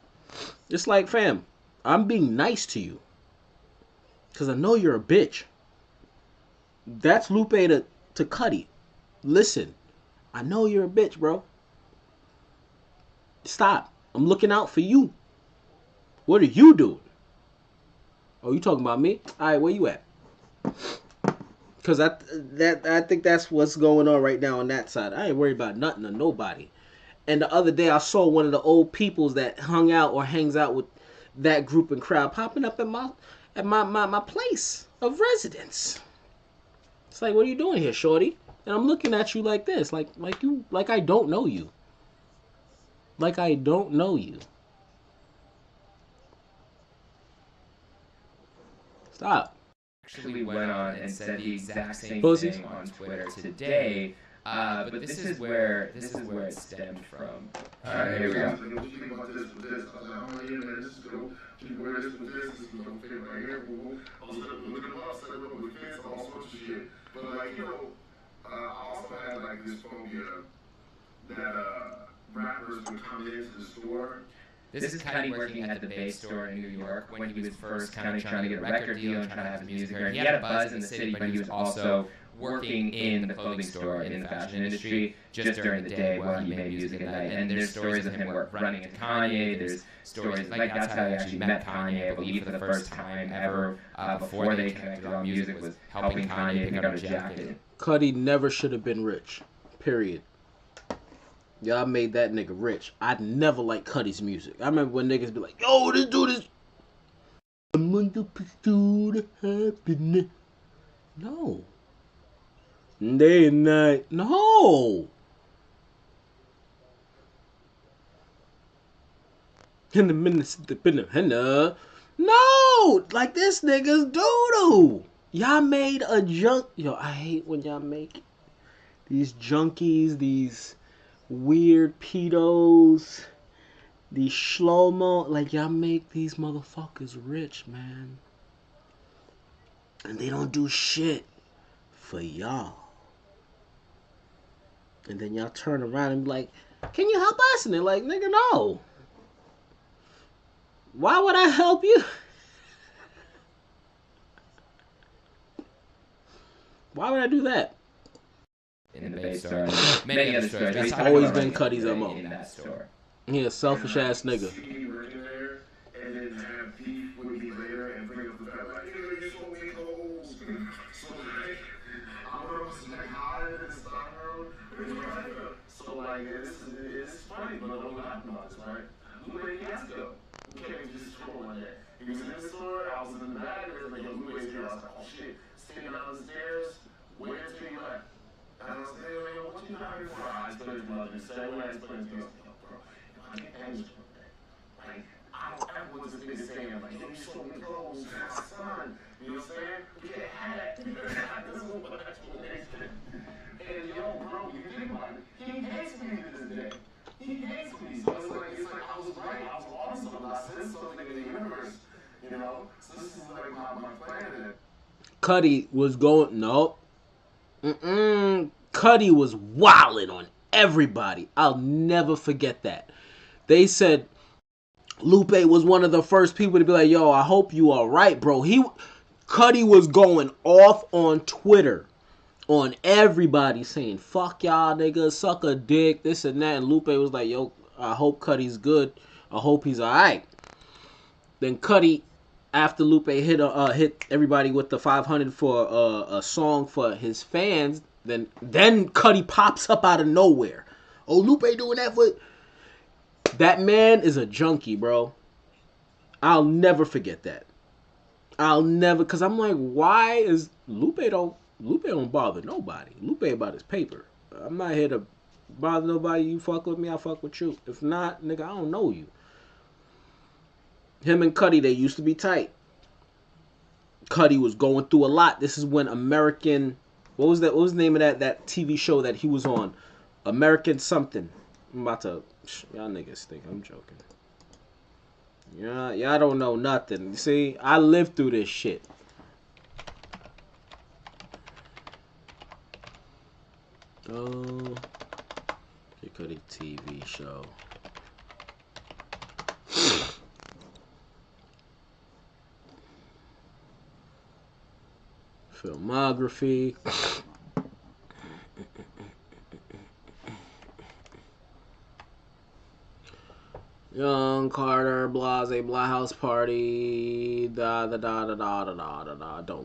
It's like, fam, I'm being nice to you. Because I know you're a bitch. That's Lupe to Cuddy. Listen, I know you're a bitch, bro. Stop. I'm looking out for you. What are you doing? Oh, you talking about me? All right, where you at? Because I think that's what's going on right now on that side. I ain't worried about nothing or nobody. And the other day I saw one of the old peoples that hung out or hangs out with that group and crowd popping up at my place of residence. It's like, what are you doing here, shorty? And I'm looking at you like this, like I don't know you. Like I don't know you. Stop. Actually went on and said the exact same Pussies. thing on Twitter today. But this is where it stemmed from. Here we go. But like, you know, I also had like this phobia that rappers would come into the store. This is Cuddy working at the Bay Store in New York when he was first kind of trying to get a record deal and trying to have his music heard. He had a buzz in the city, but he was also working in the clothing store in the fashion industry just during the day while he made music at night. And there's stories of him running into Kanye. There's stories like that's how he actually met Kanye, I believe, for the first time ever before they connected on music, was helping Kanye pick out a jacket. Cuddy never should have been rich. Period. Y'all made that nigga rich. I never liked Cuddy's music. I remember when niggas be like, yo, this dude is... I'm on the pursuit of happiness. No. Day and night. No. In the minutes, the no. Like, this nigga's doo-doo. Y'all made a junk... Yo, I hate when y'all make these junkies, these... weird pedos, these shlomo, like y'all make these motherfuckers rich, man. And they don't do shit for y'all. And then y'all turn around and be like, can you help us? And they're like, nigga, no. Why would I help you? Why would I do that? In the Bay Store, many other stores. It's always been Cuddy's MO. In that store. He a selfish ass nigga. And then have beef with me later and bring up the fact like, yeah, you sold me clothes. So like, I was like higher than style. So like, it's funny, but don't laugh about this, right? Lupe has to go. We can't just scroll one day. He was in the store, I was in the back, and like, yo, Lupe's here. I was like, oh shit, standing down the stairs. wait until you left. And I was like, hey, what you hiring for? I explained to my mother. The same way I explained to you. Bro, I get angry. Like, I don't ever want this nigga saying, like, yo, you stole me clothes for my son. You know what I'm saying? We get a hat. This is what explanation. And yo, bro, you think about it. He hates me to this day. He hates me. So it's like I was right. I was on something. I said something in the universe. You know? So this is like my plan. Cuddy was going, nope. Cuddy was wilding on everybody. I'll never forget that. They said Lupe was one of the first people to be like, yo, I hope you all right, bro. Cuddy was going off on Twitter on everybody saying, fuck y'all niggas, suck a dick, this and that. And Lupe was like, yo, I hope Cuddy's good. I hope he's all right. Then Cuddy, after Lupe hit everybody with the 500 for a song for his fans, then Cuddy pops up out of nowhere. Oh, Lupe doing that for... That man is a junkie, bro. I'll never forget that. I'll never... Because I'm like, why is... Lupe don't bother nobody. Lupe about his paper. I'm not here to bother nobody. You fuck with me, I fuck with you. If not, nigga, I don't know you. Him and Cuddy, they used to be tight. Cuddy was going through a lot. This is when American... What was the name of that TV show that he was on? American something. I'm about to... Y'all niggas think I'm joking. Y'all don't know nothing. See, I lived through this shit. Oh, Cuddy TV show. Filmography. Young Carter, Blase, Blah House Party, Don't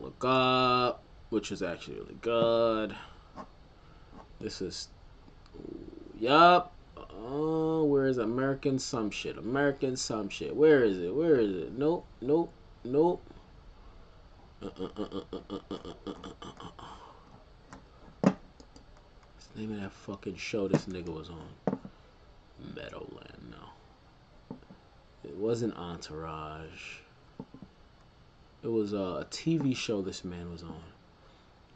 Look Up, which is actually really good. This is, yup. Oh, where is American some shit? American some shit. Where is it? Where is it? Nope. What's the name of that fucking show this nigga was on? Meadowland, no. It wasn't Entourage. It was a TV show this man was on.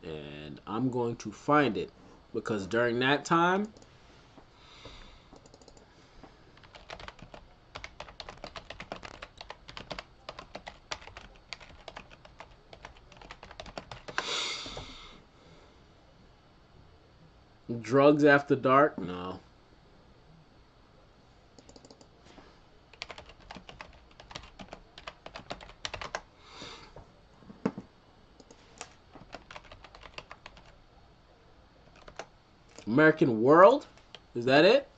And I'm going to find it. Because during that time... Drugs After Dark? No. American World? Is that it?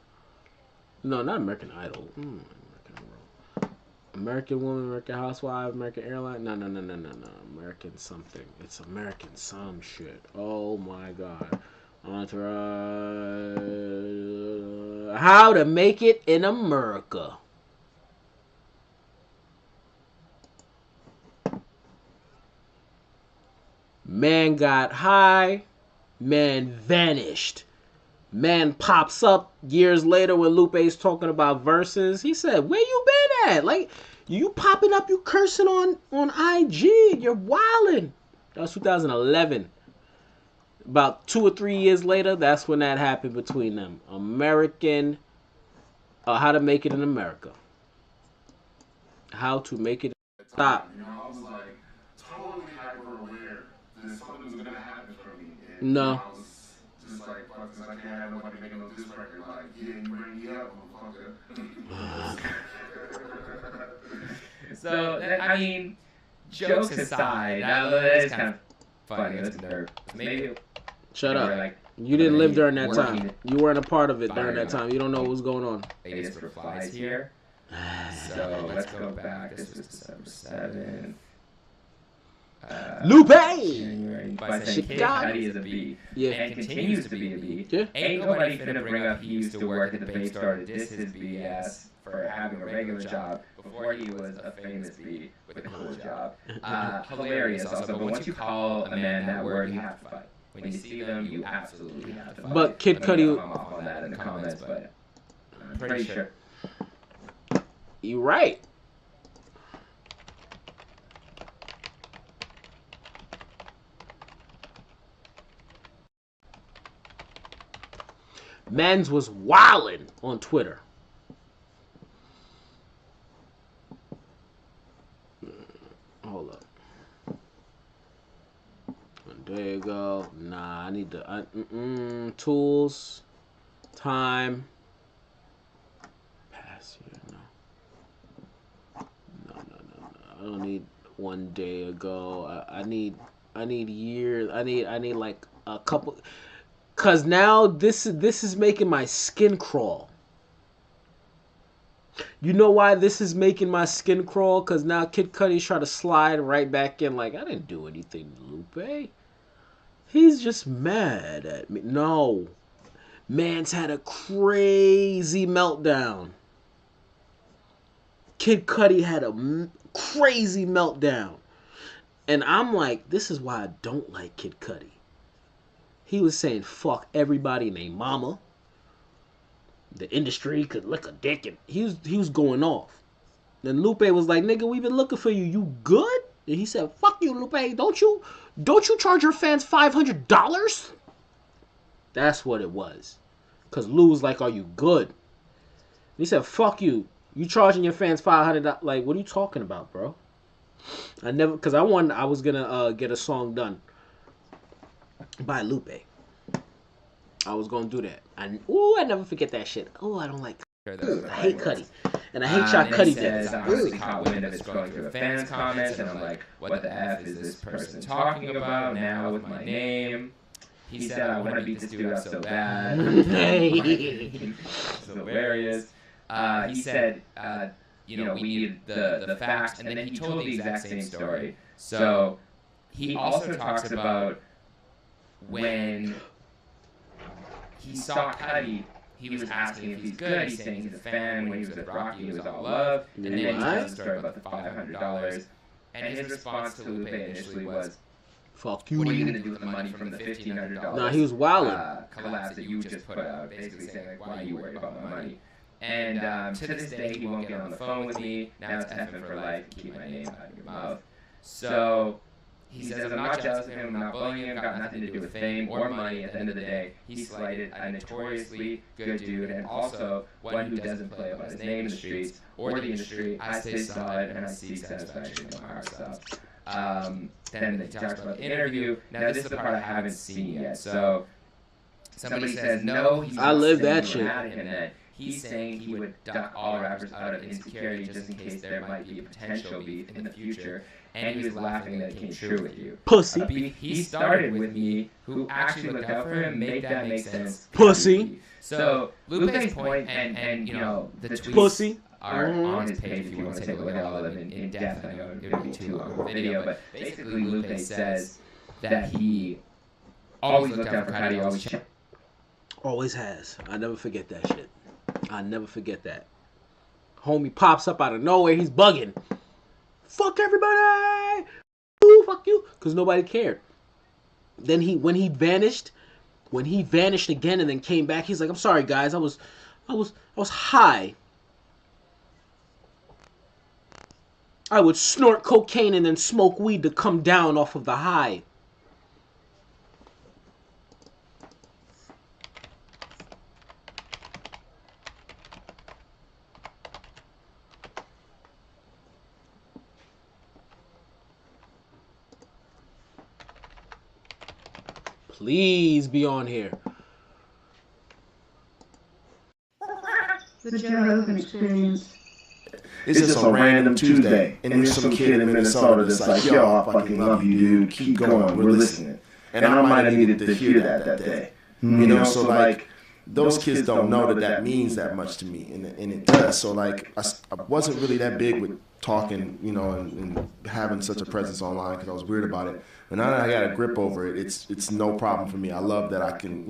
No, not American Idol. American World. American Woman, American Housewife, American Airline. No. American something. It's American some shit. Oh my god. Entourage. How to Make It in America. Man got high. Man vanished. Man pops up years later when Lupe's talking about verses. He said, where you been at? Like, you popping up, you cursing on IG. You're wildin'. That was 2011. About 2 or 3 years later, that's when that happened between them. American, How to Make It in America. How to Make It. Stop. You know, I was like totally hyper aware that something was gonna happen for me. No. I was just like, fuck this, I can't have nobody making no diss record. Like, yeah, you bring me up, motherfucker. So, I mean, jokes aside, that is kind of funny. That's nerve. Maybe. Shut up. Like, you didn't live during that time. You weren't a part of it during that time. You don't know what was going on. Latest replies here. So let's go back. This was December 7th. Lupe! January. By saying Kid Cudi is a B. Yeah. And continues to be a B. Yeah. Ain't nobody finna bring up he used to work at the Bay Store to diss his BS for having a regular job before he was a famous B with a cool job. Hilarious also, but once you call a man that word, you have to fight. when you see them, you absolutely have to fight. But Kid Let me know Cudi, if I'm off on that in the comments, but I'm pretty sure. you're right. Mans was wildin' on Twitter. Hold up. There you go. Nah, I need the tools, time, pass here. No. I don't need 1 day ago. I need years. I need like a couple. Cause now this is making my skin crawl. You know why this is making my skin crawl? Cause now Kid Cudi's trying to slide right back in like, I didn't do anything to Lupe. He's just mad at me. No. Man's had a crazy meltdown. Kid Cudi had a crazy meltdown. And I'm like, this is why I don't like Kid Cudi. He was saying fuck everybody named mama. The industry could lick a dick, and he was going off. Then Lupe was like, nigga, we've been looking for you. You good? And he said, fuck you, Lupe. Don't you charge your fans $500? That's what it was. Cause Lou was like, are you good? And he said, fuck you. You charging your fans $500? Like, what are you talking about, bro? Cause I was gonna get a song done by Lupe. I was gonna do that. I never forget that shit. Oh, I don't like. I hate Cudi, and I hate y'all Cudi says, I honestly caught wind of it scrolling through the fans' comments, and I'm like, what the F is this person talking about now with my name? He said, I want to beat this dude up so bad. It's hilarious. He said, we needed the facts, and then he told the exact same story. So he also talks about when he saw Cudi, he was asking if he's good. He's saying he's a fan. When he was with Rocky, it was all love. And then he tells the story about the $500. And his response to Lupe initially was, fuck you. What are you going to do with the money from the $1,500? Nah, he was wildin'. Collapse that you just put out, basically saying, like, why are you worried about my money? And to this day, he won't get on the phone with me. Now it's effing for life. Keep my name out of your mouth. So he says, I'm not jealous of him, I'm not bullying him, got nothing to do with fame or money. At the end of the day, he slighted a notoriously good dude, and also one who doesn't play about his name in the streets or the industry. I stay solid, and I seek satisfaction in my heart stuff. Then he talks about the interview. Now this is the part I haven't seen yet. So somebody says, no, he's I live that shit. He's saying he would duck all rappers out of insecurity just in case there might be a potential beef in the future. And he was laughing that it came true with you. Pussy. A beef he started with me, who actually looked out for him, make that make sense. Pussy. So Lupe's point, and the tweets Pussy. are on his page if you want to take a look at all of them in depth. I know it would be too long of a video, but basically Lupe says that he always looked out for Cudi, always checked. Always has. I never forget that shit. I never forget that. Homie pops up out of nowhere. He's bugging. Fuck everybody. Ooh, fuck you. Because nobody cared. Then when he vanished again and then came back, he's like, I'm sorry guys, I was high. I would snort cocaine and then smoke weed to come down off of the high. Please be on here. The Joe Rogan Experience. It's just a random Tuesday, and there's some kid in Minnesota that's like, yo, I fucking love you, dude. Keep going. We're listening. And I might have needed to hear that day. You know, so like, those kids don't know that means that much to me, and it does. So like, I wasn't really that big with talking, and having such a presence online because I was weird about it. But now that I got a grip over it, it's no problem for me. I love that I can,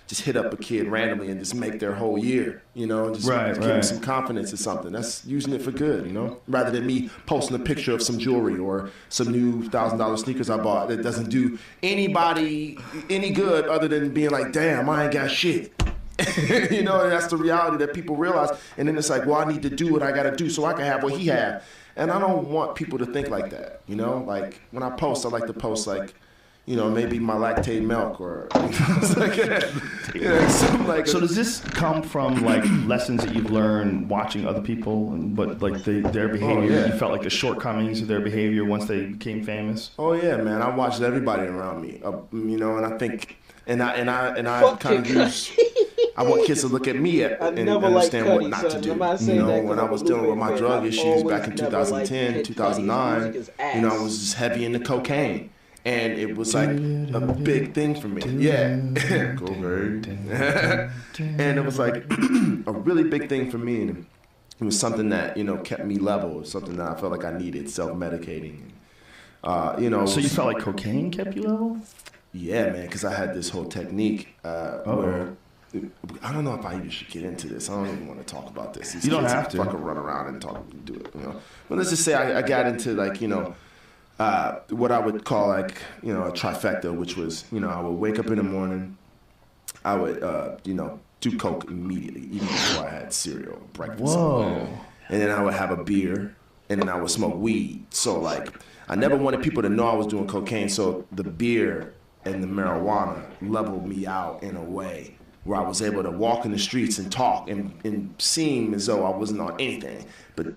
just hit up a kid randomly and just make their whole year, you know, just give them some confidence or something. That's using it for good, you know, rather than me posting a picture of some jewelry or some new $1,000 sneakers I bought that doesn't do anybody any good other than being like, damn, I ain't got shit. You know, and that's the reality that people realize. And then it's like, well, I need to do what I got to do so I can have what he had. And I don't want people to think like that, you know? Like, when I post, I like to post, like, you know, maybe my lactate milk or something like So does this come from like lessons that you've learned watching other people, but like their behavior? You felt like the shortcomings of their behavior once they became famous. Oh yeah, man! I watched everybody around me, you know, and I think, and I kind of use. I want kids to look at me and understand what not to do. You know, when I was dealing with my drug issues back in 2010, 2009, you know, I was just heavy into cocaine. And it was like a big thing for me. Yeah. And it was like a really big thing for me. And it was something that, you know, kept me level. Something that I felt like I needed, self-medicating. You know. So you felt like cocaine kept you level? Yeah, man, because I had this whole technique where... I don't know if I even should get into this. I don't even want to talk about this. These you don't have to. Fucking run around and talk and do it, you know. But let's just say I got into, like, you know... what I would call, like, you know, a trifecta, which was, you know, I would wake up in the morning, I would, you know, do coke immediately, even before I had cereal, breakfast. Whoa. And then I would have a beer, and then I would smoke weed. So, like, I never wanted people to know I was doing cocaine, so the beer and the marijuana leveled me out in a way where I was able to walk in the streets and talk and seem as though I wasn't on anything. But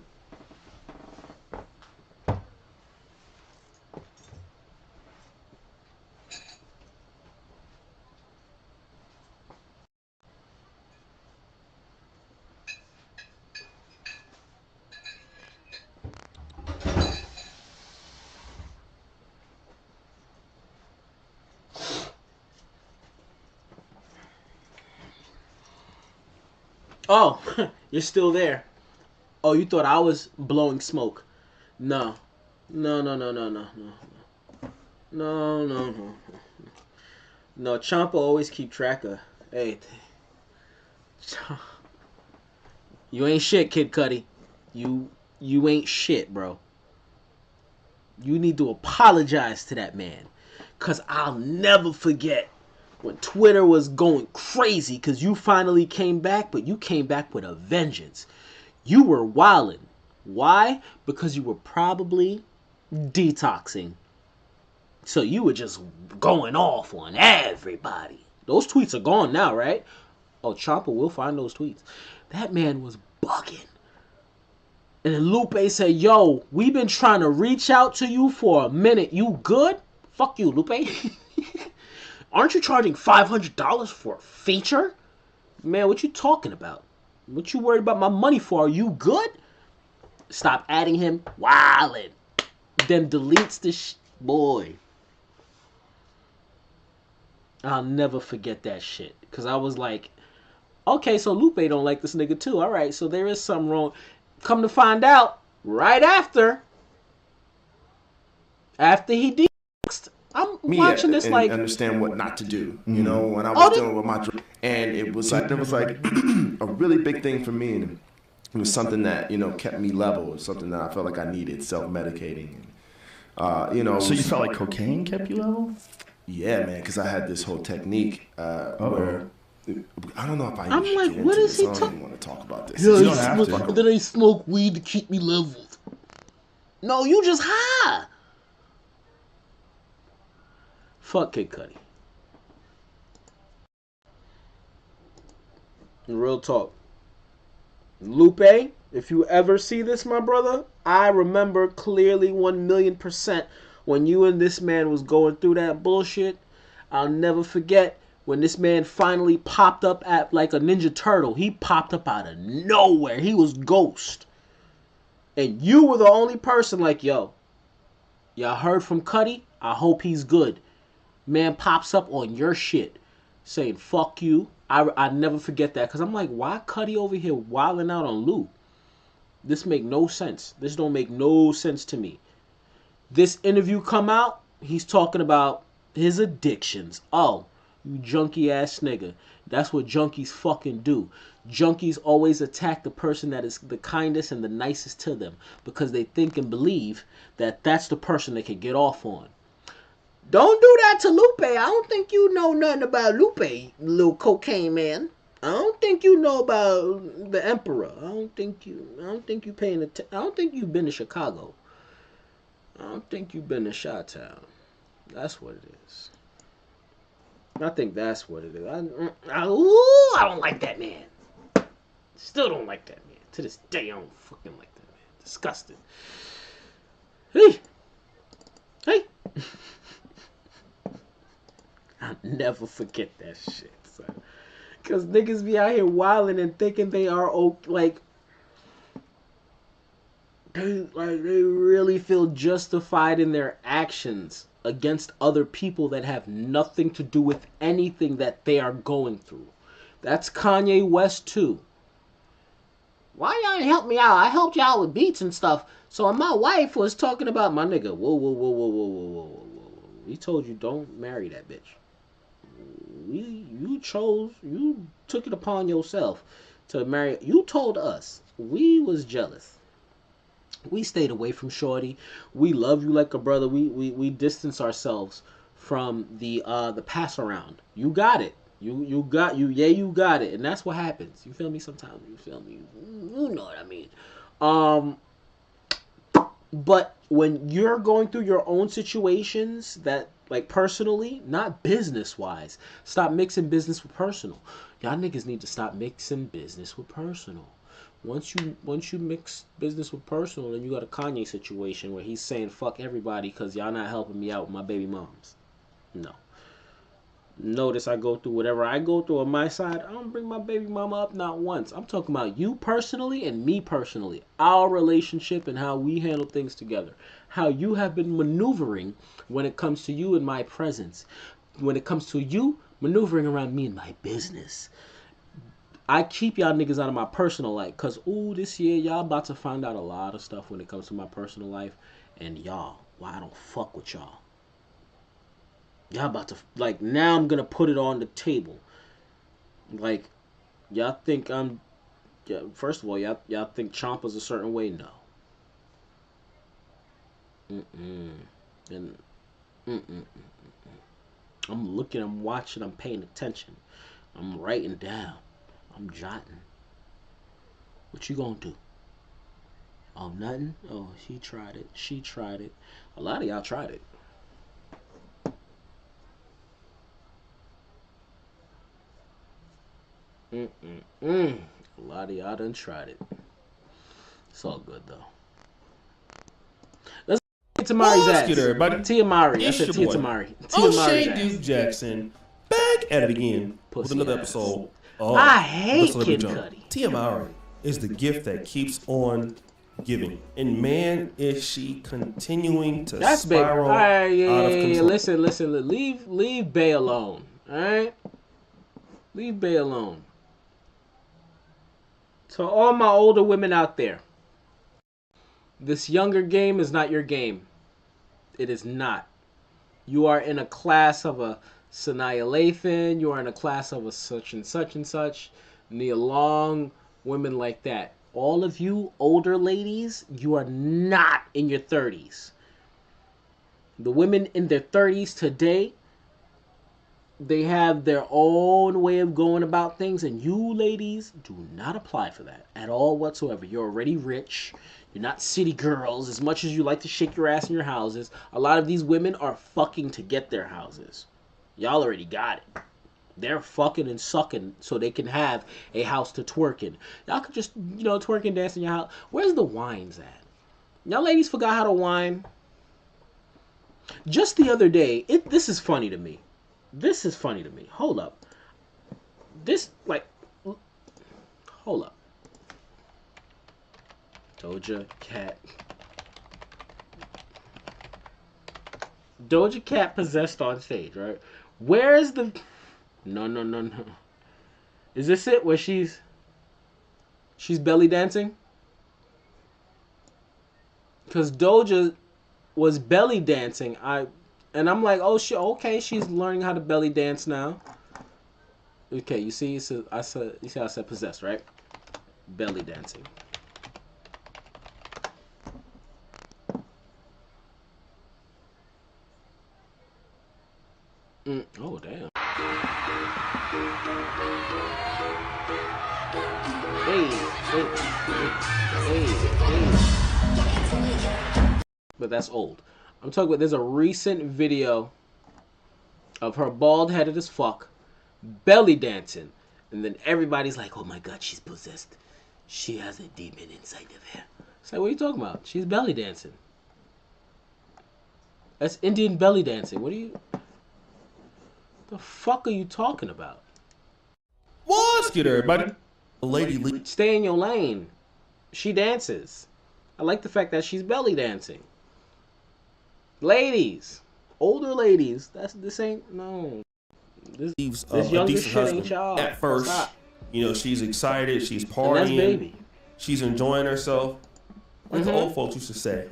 Oh, you're still there. Oh, you thought I was blowing smoke. No. No. No, Champa always keep track of everything. You ain't shit, Kid Cudi. You ain't shit, bro. You need to apologize to that man. Because I'll never forget when Twitter was going crazy because you finally came back, but you came back with a vengeance. You were wildin'. Why? Because you were probably detoxing. So you were just going off on everybody. Those tweets are gone now, right? Oh, Champa will find those tweets. That man was bugging. And then Lupe said, yo, we've been trying to reach out to you for a minute. You good? Fuck you, Lupe. Aren't you charging $500 for a feature? Man, what you talking about? What you worried about my money for? Are you good? Stop adding him. Wildin'. Then deletes the boy. I'll never forget that shit. Because I was like, okay, so Lupe don't like this nigga too. All right, so there is something wrong. Come to find out, right after he detoxed, I'm watching this like understand what not to do. You know, when I was dealing with my and it was like a really big thing for me, and it was something that, you know, kept me level. It was something that I felt like I needed, self-medicating. You know. So you felt like cocaine kept you level? Yeah, man, because I had this whole technique where. I don't know if I I'm should like, get what into is this. he I don't talking? even want to talk about this. Yeah, You don't have to. then they smoke weed to keep me leveled. No, you just high. Fuck Kid Cudi. Real talk. Lupe, if you ever see this, my brother, I remember clearly 1,000,000% when you and this man was going through that bullshit. I'll never forget when this man finally popped up at like a Ninja Turtle. He popped up out of nowhere. He was Ghost. And you were the only person like, yo, y'all heard from Cudi? I hope he's good. Man pops up on your shit saying, fuck you. I never forget that because I'm like, why Cudi over here wilding out on Lou? This make no sense. This don't make no sense to me. This interview come out, he's talking about his addictions. Oh, You junkie ass nigga. That's what junkies fucking do. Junkies always attack the person that is the kindest and the nicest to them because they think and believe that that's the person they can get off on. Don't do that to Lupe. I don't think you know nothing about Lupe, little cocaine man. I don't think you know about the Emperor. I don't think you paying attention. I don't think you've been to Chicago. I don't think you've been to Chi-Town. That's what it is. I think that's what it is. I don't like that man. Still don't like that man. To this day, I don't fucking like that man. Disgusting. Hey. I'll never forget that shit, son. Because niggas be out here wilding and thinking they are they really feel justified in their actions against other people that have nothing to do with anything that they are going through. That's Kanye West too. Why y'all ain't help me out? I helped y'all with beats and stuff. So my wife was talking about my nigga. Whoa. He told you don't marry that bitch. You took it upon yourself to marry. You told us. We was jealous. We stayed away from shorty. We love you like a brother. We distance ourselves from the pass around. You got it. You got it. And that's what happens. You feel me? Sometimes you feel me. You know what I mean. But when you're going through your own situations that like personally, not business wise, stop mixing business with personal. Y'all niggas need to stop mixing business with personal. Once you mix business with personal, then you got a Kanye situation where he's saying fuck everybody because y'all not helping me out with my baby moms. No. Notice I go through whatever I go through on my side. I don't bring my baby mama up not once. I'm talking about you personally and me personally. Our relationship and how we handle things together. How you have been maneuvering when it comes to you in my presence. When it comes to you maneuvering around me in my business. I keep y'all niggas out of my personal life. Because, this year y'all about to find out a lot of stuff when it comes to my personal life. And y'all, why I don't fuck with y'all. Y'all about to, now I'm going to put it on the table. Y'all think first of all, y'all think Champa's a certain way? No. I'm looking, I'm watching, I'm paying attention. I'm writing down. I'm jotting. What you gonna do? Oh, nothing? Oh, he tried it. She tried it. A lot of y'all tried it. A lot of y'all done tried it. It's all good though. Let's get to Mari's ass. Good, everybody. Tia Mari. I It's said your Tia boy, Tamari. O'Shea Duke Jackson, back at it again with another episode of I hate The Celebrity Kid Jump. Cudi. Tia Mowry is the gift that keeps on giving, and man, is she continuing to That's big. spiral All right, out of control. Listen. Leave Bay alone. All right, leave Bay alone. To all my older women out there, this younger game is not your game. It is not. You are in a class of a Sanaya Lathan. You are in a class of a such and such and such. Nia Long, women like that. All of you older ladies, you are not in your 30s. The women in their 30s today, they have their own way of going about things, and you ladies do not apply for that at all whatsoever. You're already rich. You're not city girls as much as you like to shake your ass in your houses. A lot of these women are fucking to get their houses. Y'all already got it. They're fucking and sucking so they can have a house to twerk in. Y'all could just, twerk and dance in your house. Where's the wines at? Y'all ladies forgot how to wine? Just the other day, this is funny to me. Hold up. Hold up. Doja Cat possessed on stage, right? Where's the... No. Is this it where she's belly dancing? Because Doja was belly dancing. And I'm like, oh shit, okay, she's learning how to belly dance now. Okay, you see, I said possessed, right? Belly dancing. Oh damn. Hey. But that's old. I'm talking about, there's a recent video of her bald headed as fuck belly dancing, and then everybody's like, oh my god, she's possessed, she has a demon inside of her. It's like, what are you talking about? She's belly dancing. That's Indian belly dancing. What the fuck are you talking about? What's good, everybody? Lady Stay in your lane. She dances. I like the fact that she's belly dancing. Ladies, older ladies, this ain't, no. This younger shit ain't y'all. At first, you know, she's excited, she's And partying, that's baby. she's enjoying herself. Like the old folks used to say,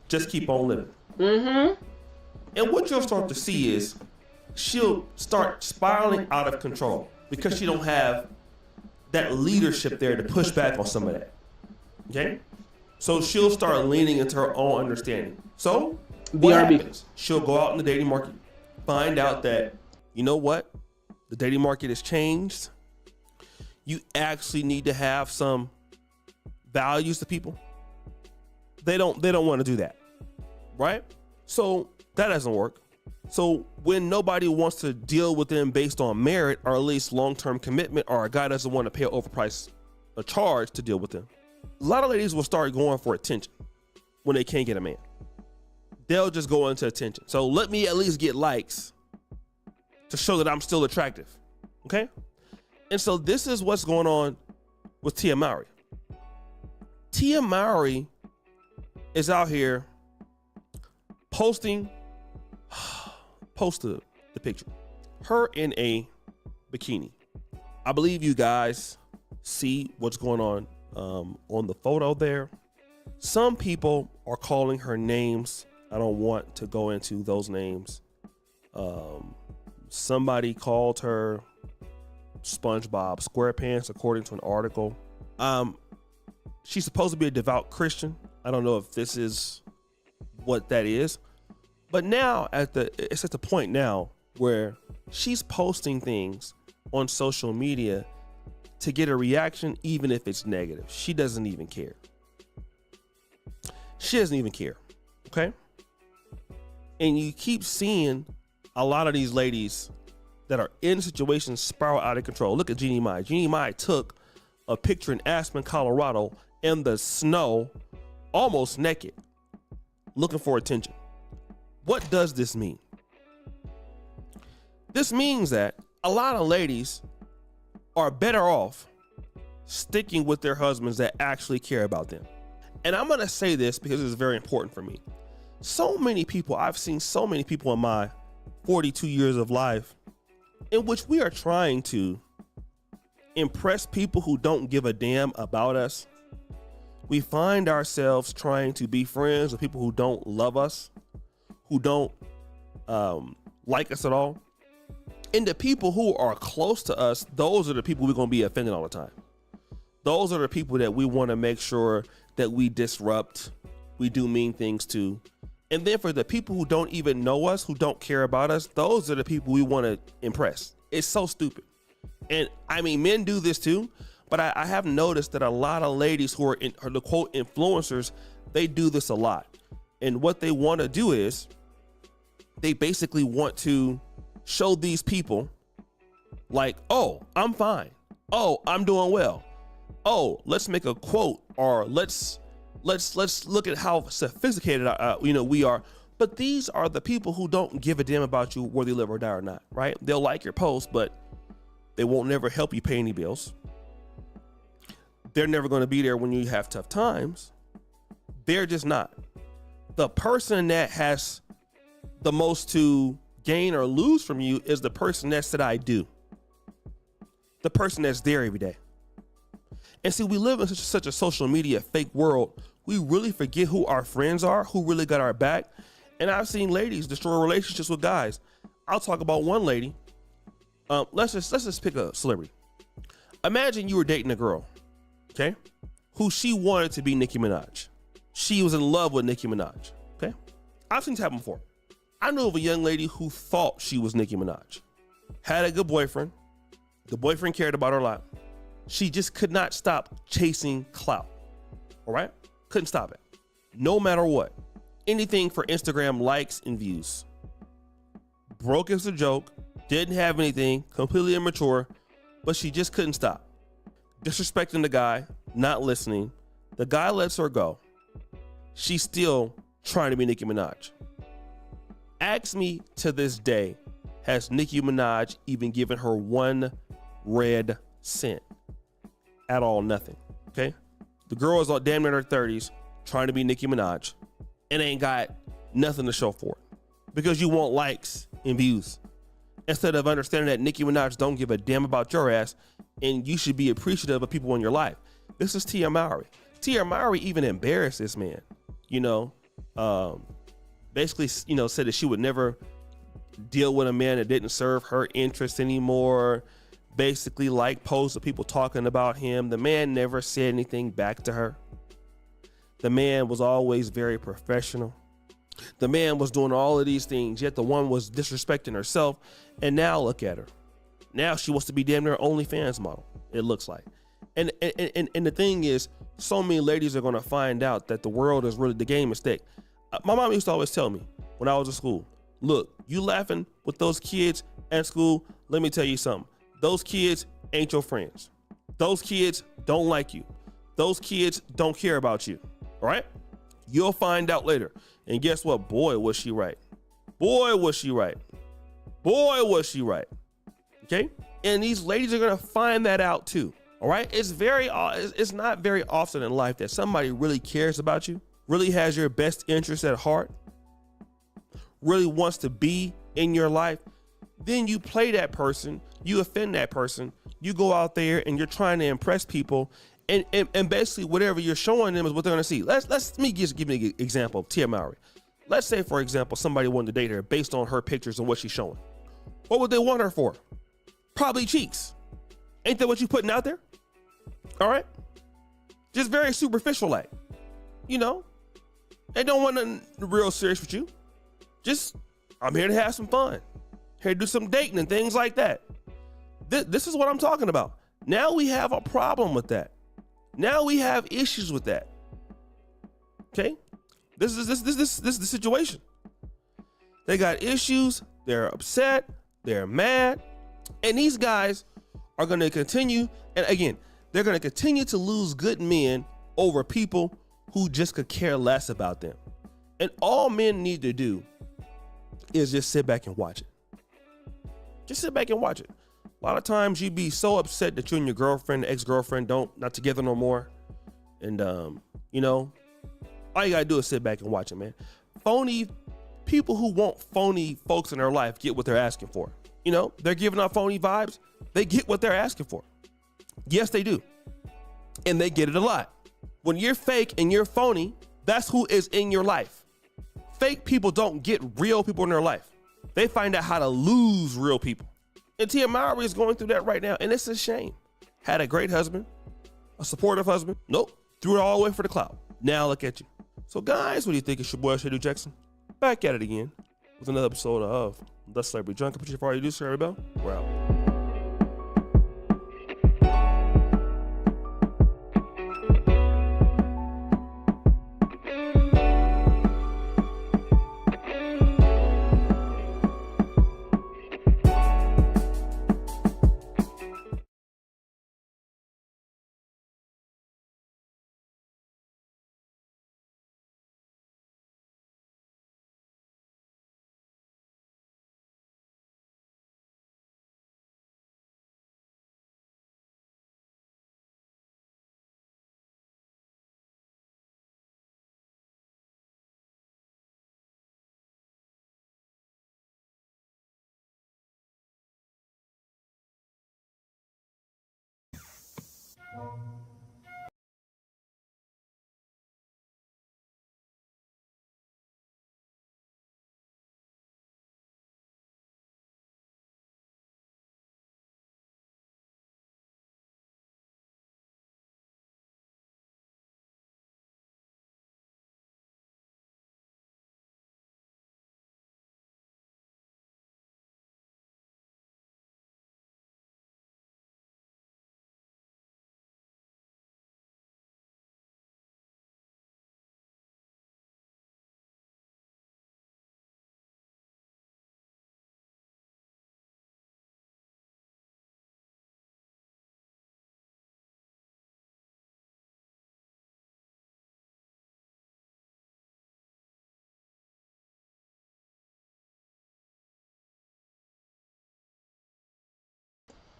just keep on living. And what you'll start to see is she'll start spiraling out of control because she don't have that leadership there to push back on some of that. Okay? So she'll start leaning into her own understanding. So what happens? She'll go out in the dating market, find out that, you know what? The dating market has changed. You actually need to have some values to people. They don't want to do that. Right? So that doesn't work. So when nobody wants to deal with them based on merit or at least long-term commitment, or a guy doesn't want to pay an overpriced charge to deal with them, a lot of ladies will start going for attention when they can't get a man. They'll just go into attention. So let me at least get likes to show that I'm still attractive. Okay? And so this is what's going on with Tia Mowry. Tia Mowry is out here posting the picture. Her in a bikini. I believe you guys see what's going on the photo there. Some people are calling her names. I don't want to go into those names. Somebody called her SpongeBob SquarePants, according to an article. She's supposed to be a devout Christian. I don't know if this is what that is, but now it's at the point now where she's posting things on social media to get a reaction, even if it's negative. She doesn't even care. She doesn't even care. Okay. And you keep seeing a lot of these ladies that are in situations spiral out of control. Look at Jeannie Mai. Jeannie Mai took a picture in Aspen, Colorado in the snow, almost naked, looking for attention. What does this mean? This means that a lot of ladies are better off sticking with their husbands that actually care about them. And I'm going to say this because it's very important for me. I've seen so many people in my 42 years of life in which we are trying to impress people who don't give a damn about us. We find ourselves trying to be friends with people who don't love us, who don't like us at all. And the people who are close to us, those are the people we're going to be offending all the time. Those are the people that we want to make sure that we disrupt, we do mean things to. And then for the people who don't even know us, who don't care about us, those are the people we want to impress. It's so stupid. And I mean, men do this too, but I have noticed that a lot of ladies who are the quote influencers, they do this a lot. And what they want to do is they basically want to show these people like, oh, I'm fine. Oh, I'm doing well. Oh, let's make a quote, or let's look at how sophisticated we are. But these are the people who don't give a damn about you whether you live or die or not, right? They'll like your post, but they won't never help you pay any bills. They're never going to be there when you have tough times. They're just not. The person that has the most to gain or lose from you is the person that said I do. The person that's there every day. And see, we live in such a social media fake world. We really forget who our friends are, who really got our back. And I've seen ladies destroy relationships with guys. I'll talk about one lady. Let's just pick a celebrity. Imagine you were dating a girl, okay, who she wanted to be Nicki Minaj. She was in love with Nicki Minaj, okay? I've seen this happen before. I knew of a young lady who thought she was Nicki Minaj. Had a good boyfriend. The boyfriend cared about her a lot. She just could not stop chasing clout, all right? Couldn't stop it, no matter what. Anything for Instagram likes and views. Broke as a joke, didn't have anything, completely immature, but she just couldn't stop. Disrespecting the guy, not listening. The guy lets her go. She's still trying to be Nicki Minaj. Ask me to this day, has Nicki Minaj even given her one red cent? At all, nothing, okay? The girl is damn near in her 30s, trying to be Nicki Minaj, and ain't got nothing to show for it. Because you want likes and views. Instead of understanding that Nicki Minaj don't give a damn about your ass, and you should be appreciative of people in your life. This is Tia Mowry. Tia Mowry even embarrassed this man, basically, said that she would never deal with a man that didn't serve her interest anymore. Basically, like posts of people talking about him. The man never said anything back to her. The man was always very professional. The man was doing all of these things, yet the one was disrespecting herself. And now look at her. Now she wants to be damn near OnlyFans model, it looks like. And the thing is, so many ladies are going to find out that the world is really, the game is thick. My mom used to always tell me when I was in school, look, you laughing with those kids at school, let me tell you something. Those kids ain't your friends. Those kids don't like you. Those kids don't care about you, all right? You'll find out later. And guess what? Boy, was she right. Boy, was she right. Boy, was she right. Okay? And these ladies are going to find that out too. All right? It's not very often in life that somebody really cares about you, really has your best interest at heart, really wants to be in your life. Then you play that person, you offend that person, you go out there and you're trying to impress people. And basically whatever you're showing them is what they're gonna see. Let me just give you an example of Tia Mowry. Let's say, for example, somebody wanted to date her based on her pictures and what she's showing. What would they want her for? Probably cheeks. Ain't that what you putting out there? All right? Just very superficial like. They don't want nothing real serious with you. Just, I'm here to have some fun. Here to do some dating and things like that. This is what I'm talking about. Now we have a problem with that. Now we have issues with that. Okay? This is the situation. They got issues, they're upset, they're mad, and these guys are going to continue, and again, they're going to continue to lose good men over people who just could care less about them. And all men need to do is just sit back and watch it. Just sit back and watch it. A lot of times you be so upset that you and your girlfriend, ex-girlfriend, not together no more. And, all you gotta do is sit back and watch it, man. Phony people who want phony folks in their life get what they're asking for. They're giving off phony vibes. They get what they're asking for. Yes, they do. And they get it a lot. When you're fake and you're phony, that's who is in your life. Fake people don't get real people in their life. They find out how to lose real people. And Tia Mowry is going through that right now, and it's a shame. Had a great husband, a supportive husband. Nope, threw it all away for the clout. Now look at you. So guys, what do you think? It's your boy, Shadu Jackson. Back at it again with another episode of The Celebrity Junkie. Put your party do, Sherry Bell. We're out.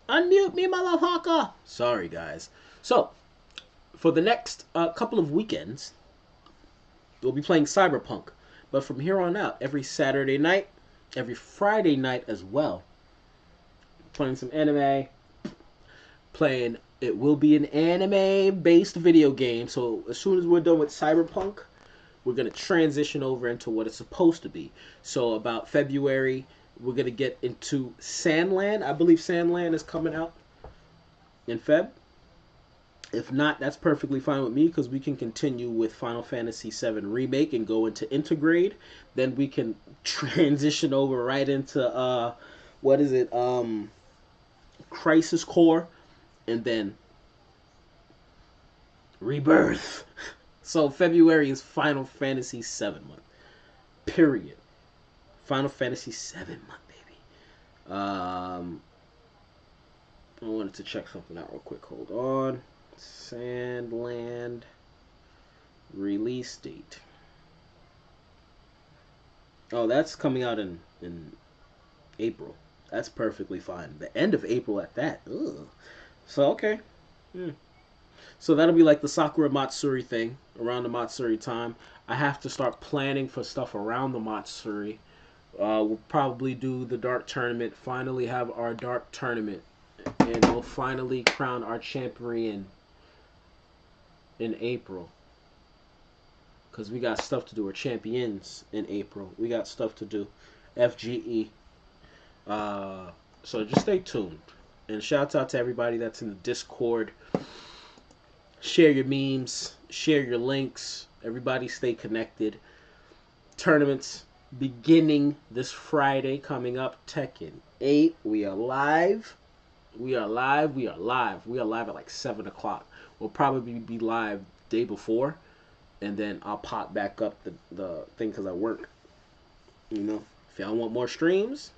Unmute me, motherfucker. Sorry, guys. So, for the next couple of weekends, we'll be playing Cyberpunk. But from here on out, every Saturday night, every Friday night as well, playing some anime, it will be an anime-based video game. So as soon as we're done with Cyberpunk, we're going to transition over into what it's supposed to be. So about February, we're going to get into Sandland. I believe Sandland is coming out in Feb. If not, that's perfectly fine with me, because we can continue with Final Fantasy VII Remake and go into Intergrade. Then we can transition over right into, Crisis Core, and then Rebirth. So February is Final Fantasy VII month. Period. Final Fantasy VII month, baby. I wanted to check something out real quick. Hold on. Sandland release date. Oh, that's coming out in April. That's perfectly fine. The end of April at that. Ugh. So, okay. So that'll be like the Sakura Matsuri thing, around the Matsuri time. I have to start planning for stuff around the Matsuri. We'll probably do the Dark Tournament, finally have our Dark Tournament, and we'll finally crown our champion in April. Because we got stuff to do. We're champions in April. We got stuff to do. FGE. So just stay tuned. And shouts out to everybody that's in the Discord. Share your memes. Share your links. Everybody stay connected. Tournaments beginning this Friday coming up. Tekken 8. We are live. We are live. We are live. We are live at like 7 o'clock. We'll probably be live day before. And then I'll pop back up the thing because I work. You know, if y'all want more streams,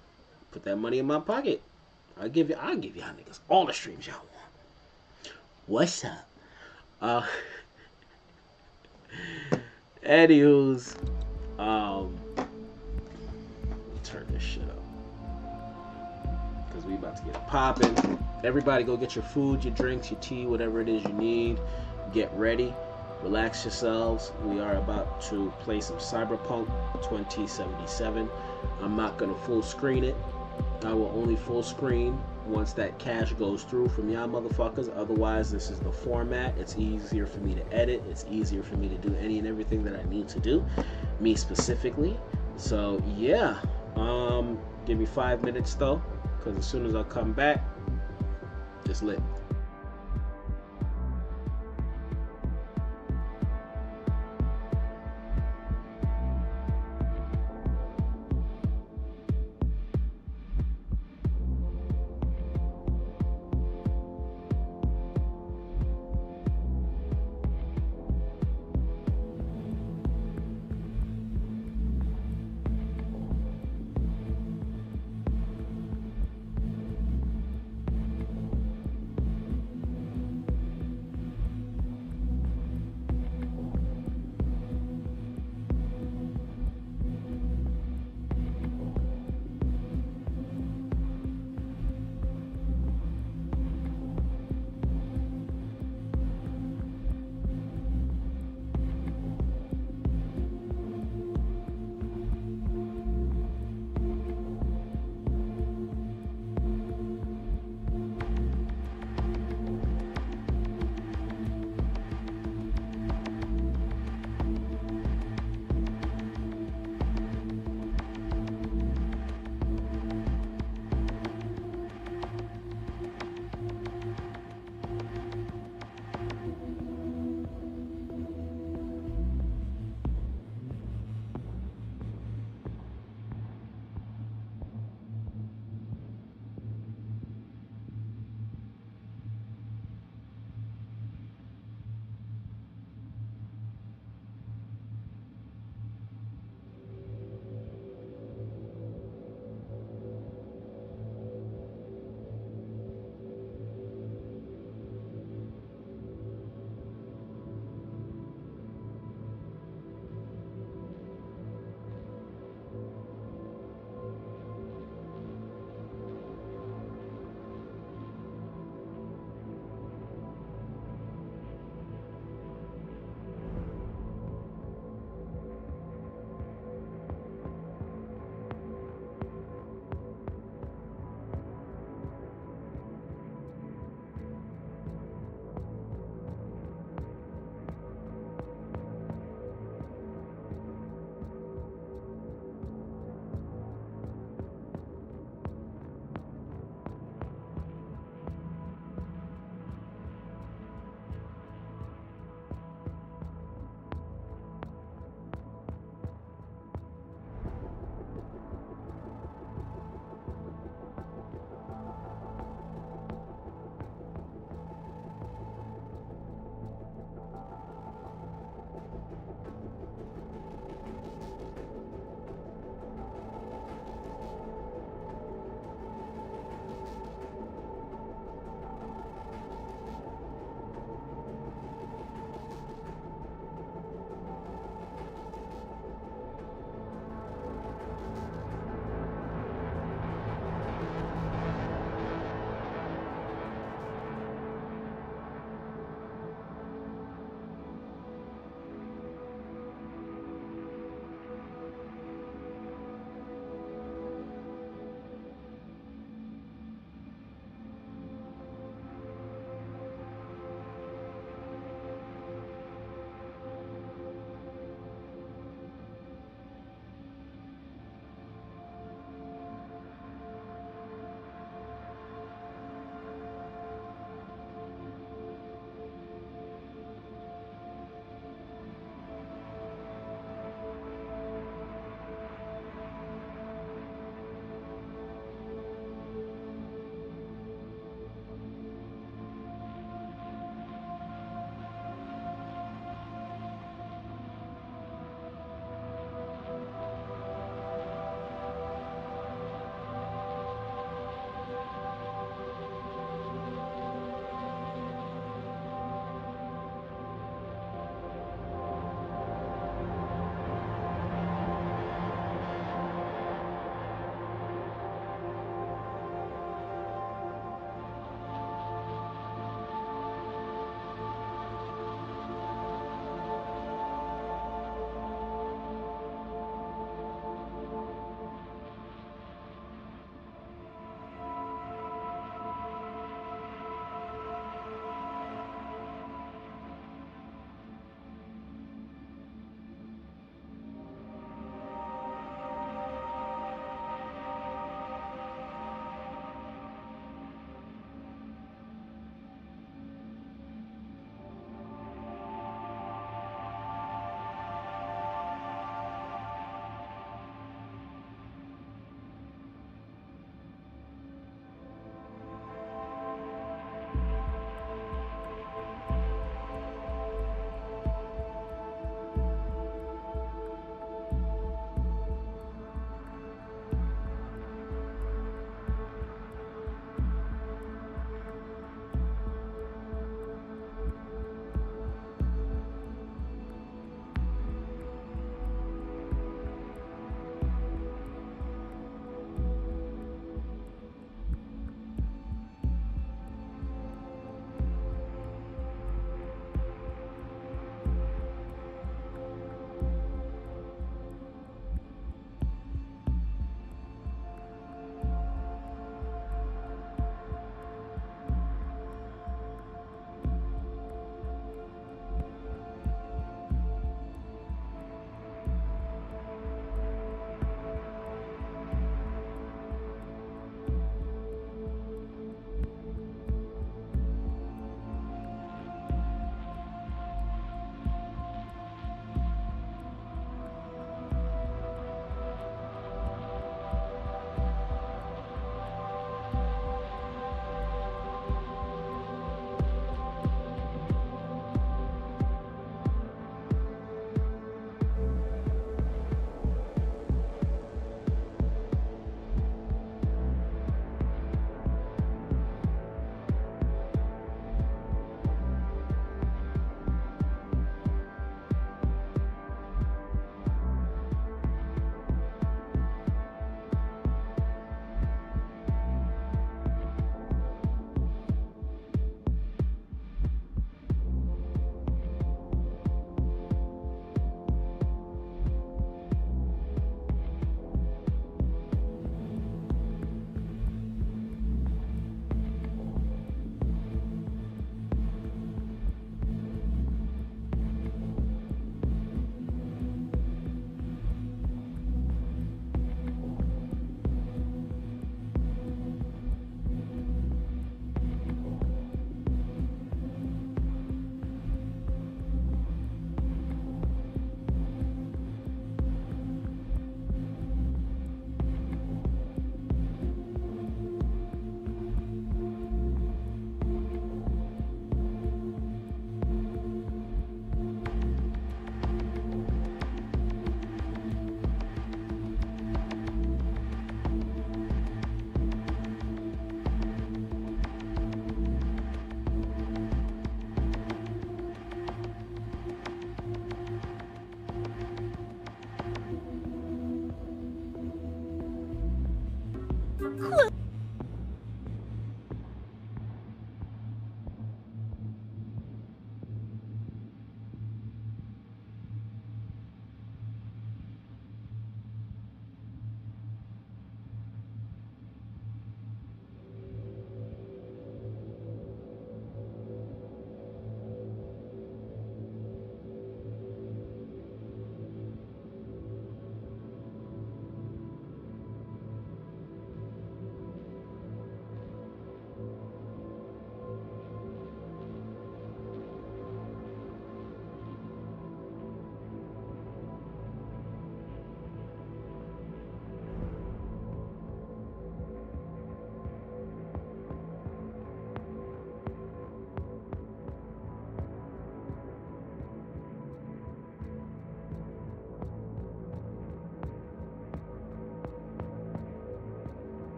put that money in my pocket. I'll give y'all niggas all the streams y'all want. What's up? Anywho's, turn this shit up because we about to get it popping. Everybody go get your food, your drinks, your tea, whatever it is you need. Get ready. Relax yourselves. We are about to play some Cyberpunk 2077. I'm not going to full screen it. I will only full screen once that cache goes through from y'all motherfuckers. Otherwise, this is the format. It's easier for me to edit. It's easier for me to do any and everything that I need to do. Me specifically. So, yeah. Give me 5 minutes, though. Because as soon as I come back, it's lit.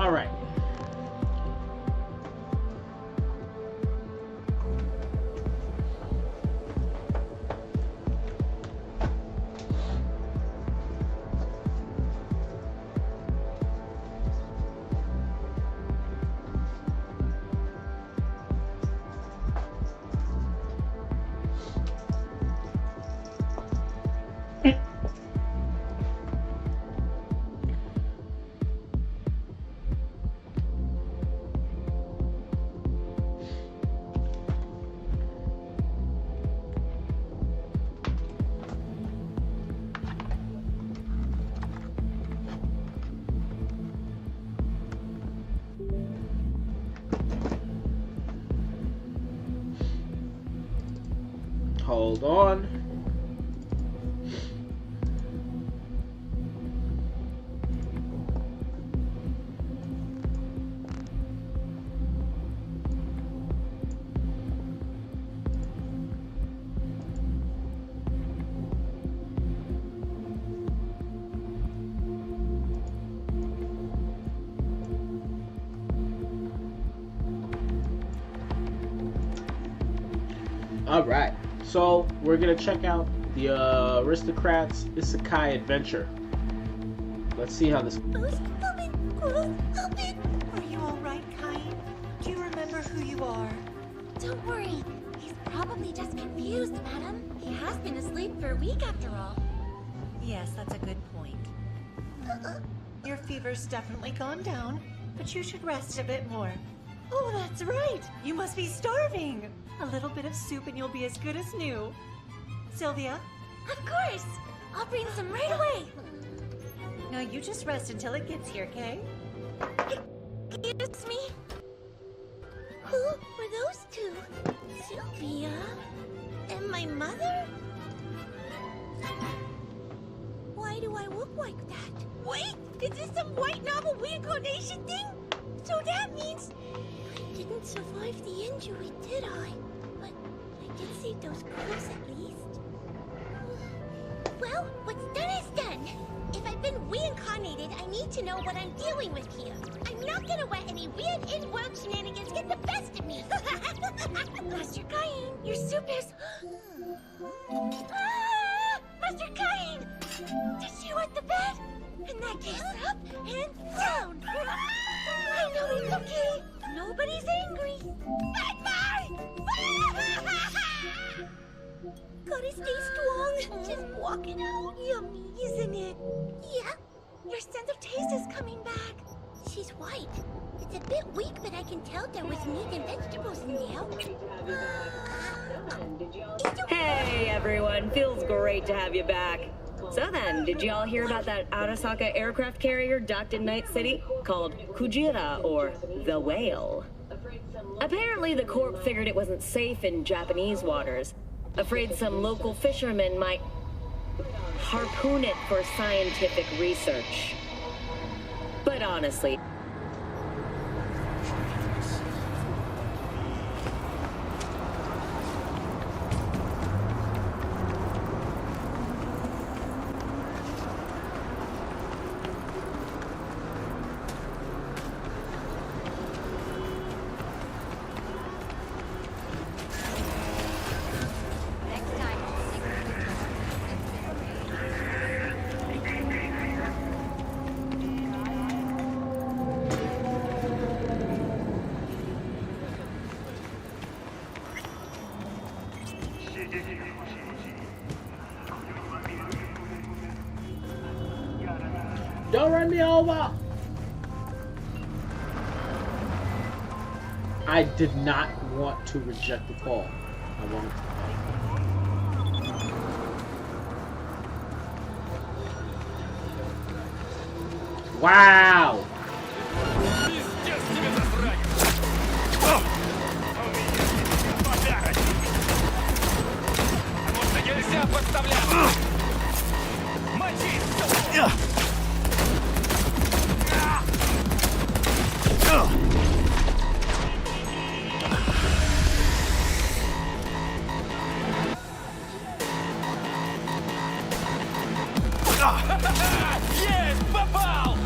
All right. Hold on. All right. So we're gonna check out the Aristocrats Isekai Adventure. Let's see how this. Are you all right, Kai? Do you remember who you are? Don't worry. He's probably just confused, madam. He has been asleep for a week after all. Yes, that's a good point. Your fever's definitely gone down, but you should rest a bit more. Oh, that's right. You must be starving. A little bit of soup and you'll be as good as new. Sylvia? Of course. I'll bring some right away. Now you just rest until it gets here, okay? Excuse me? Who were those two? Sylvia? And my mother? Why do I look like that? Wait! Is this some white novel reincarnation thing? So that means I didn't survive the injury, did I? But I did see those clothes at least. Well, what's done is done. If I've been reincarnated, I need to know what I'm dealing with here. I'm not gonna let any weird in-world shenanigans get the best of me. Master Cain, your soup is... Ah! Master Cain! Did you wet the bed? In that case, up and down. I know it's okay. Nobody's angry. Gotta stay strong. Just walk it out. Yummy, isn't it? Yeah. Your sense of taste is coming back. She's white. It's a bit weak, but I can tell there was meat and vegetables in there. Hey everyone, feels great to have you back. So then, did y'all hear about that Arasaka aircraft carrier docked in Night City called Kujira, or the Whale? Apparently the Corp figured it wasn't safe in Japanese waters, afraid some local fishermen might harpoon it for scientific research. But honestly, Don't run me over! I did not want to reject the call. I wanted to. Wow! Есть, попал!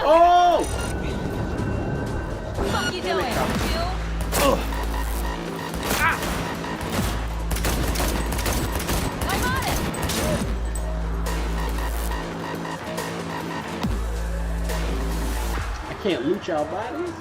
Oh! What the fuck you doing? I'm on it. I can't loot y'all bodies.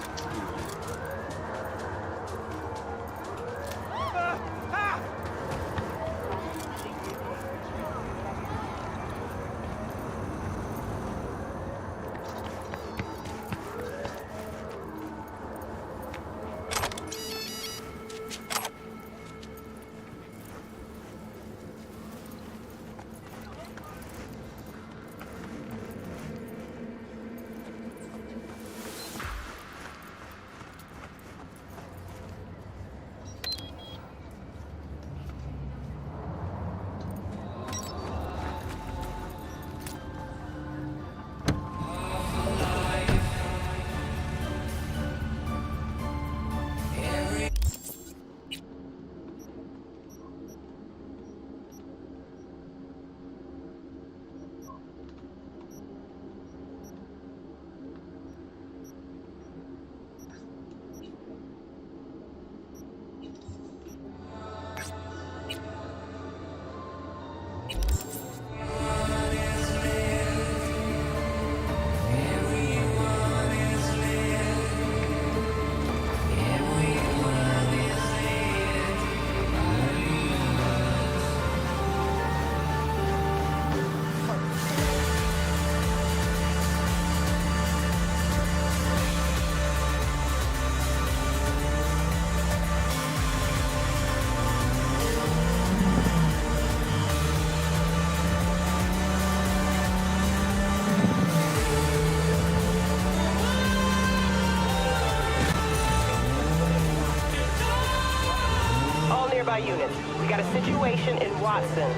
by units. We got a situation in Watson.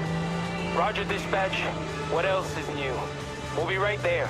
Roger, dispatch. What else is new? We'll be right there.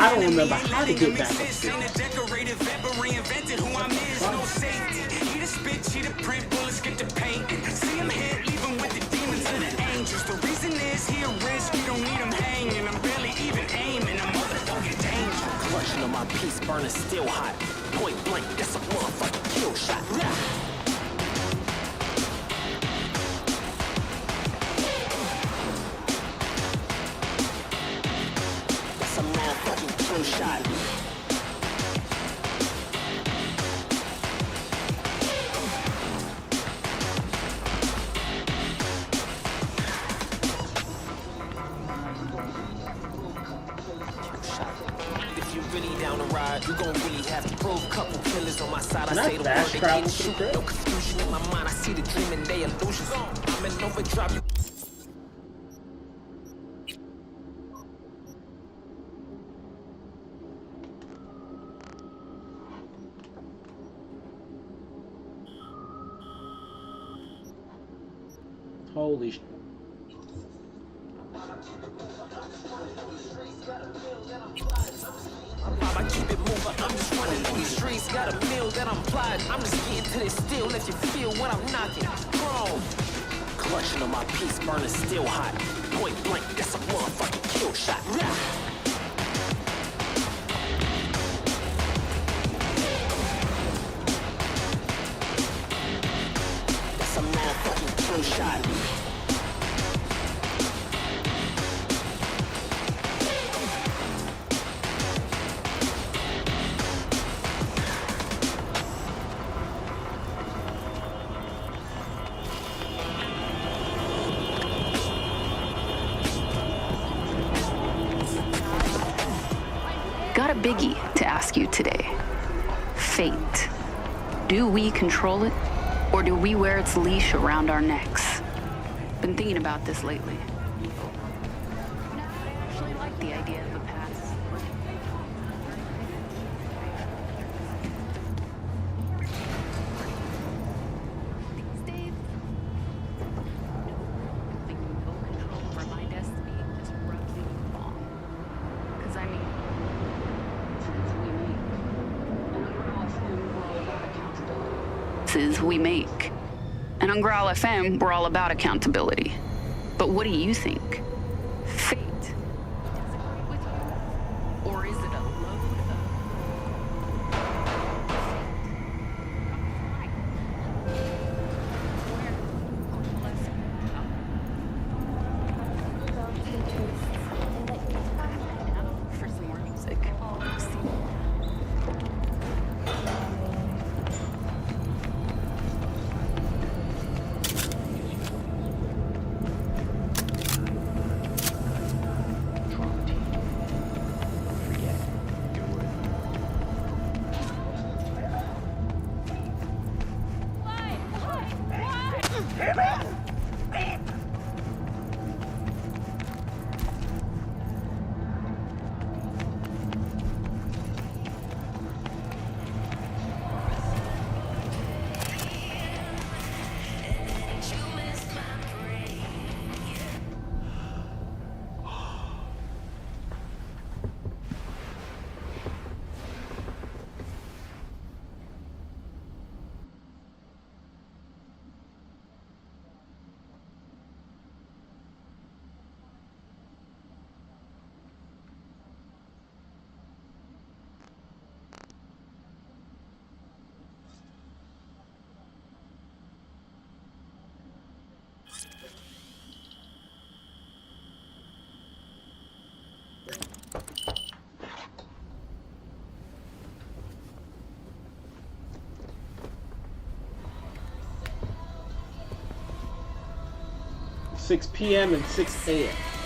I don't remember how to get back up there. Clutching on my piece, burning still hot. Point blank, that's a motherfucking kill shot. That's a motherfucking kill shot. You gon' really have to prove couple killers on my side. I say the word, they can't shoot. No confusion in my mind. I see the dream and they illusions. I'm in overdrive. You holy sh**. I keep it moving, I'm just running through these streets. Got a meal that I'm plotting. I'm just getting to this still, let you feel when I'm knocking. Bro, clutching on my piece, burning still hot. Point blank, that's a motherfucking kill shot. That's a motherfucking kill shot. Got a biggie to ask you today. Fate. Do we control it, or do we wear its leash around our necks? Been thinking about this lately. I actually like the idea of a pass. These days, thinking no control over my destiny just rubs me wrong. 'Cause I mean, we make. And on Growl FM, we're all about accountability. But what do you think? Fate PM and 6 AM.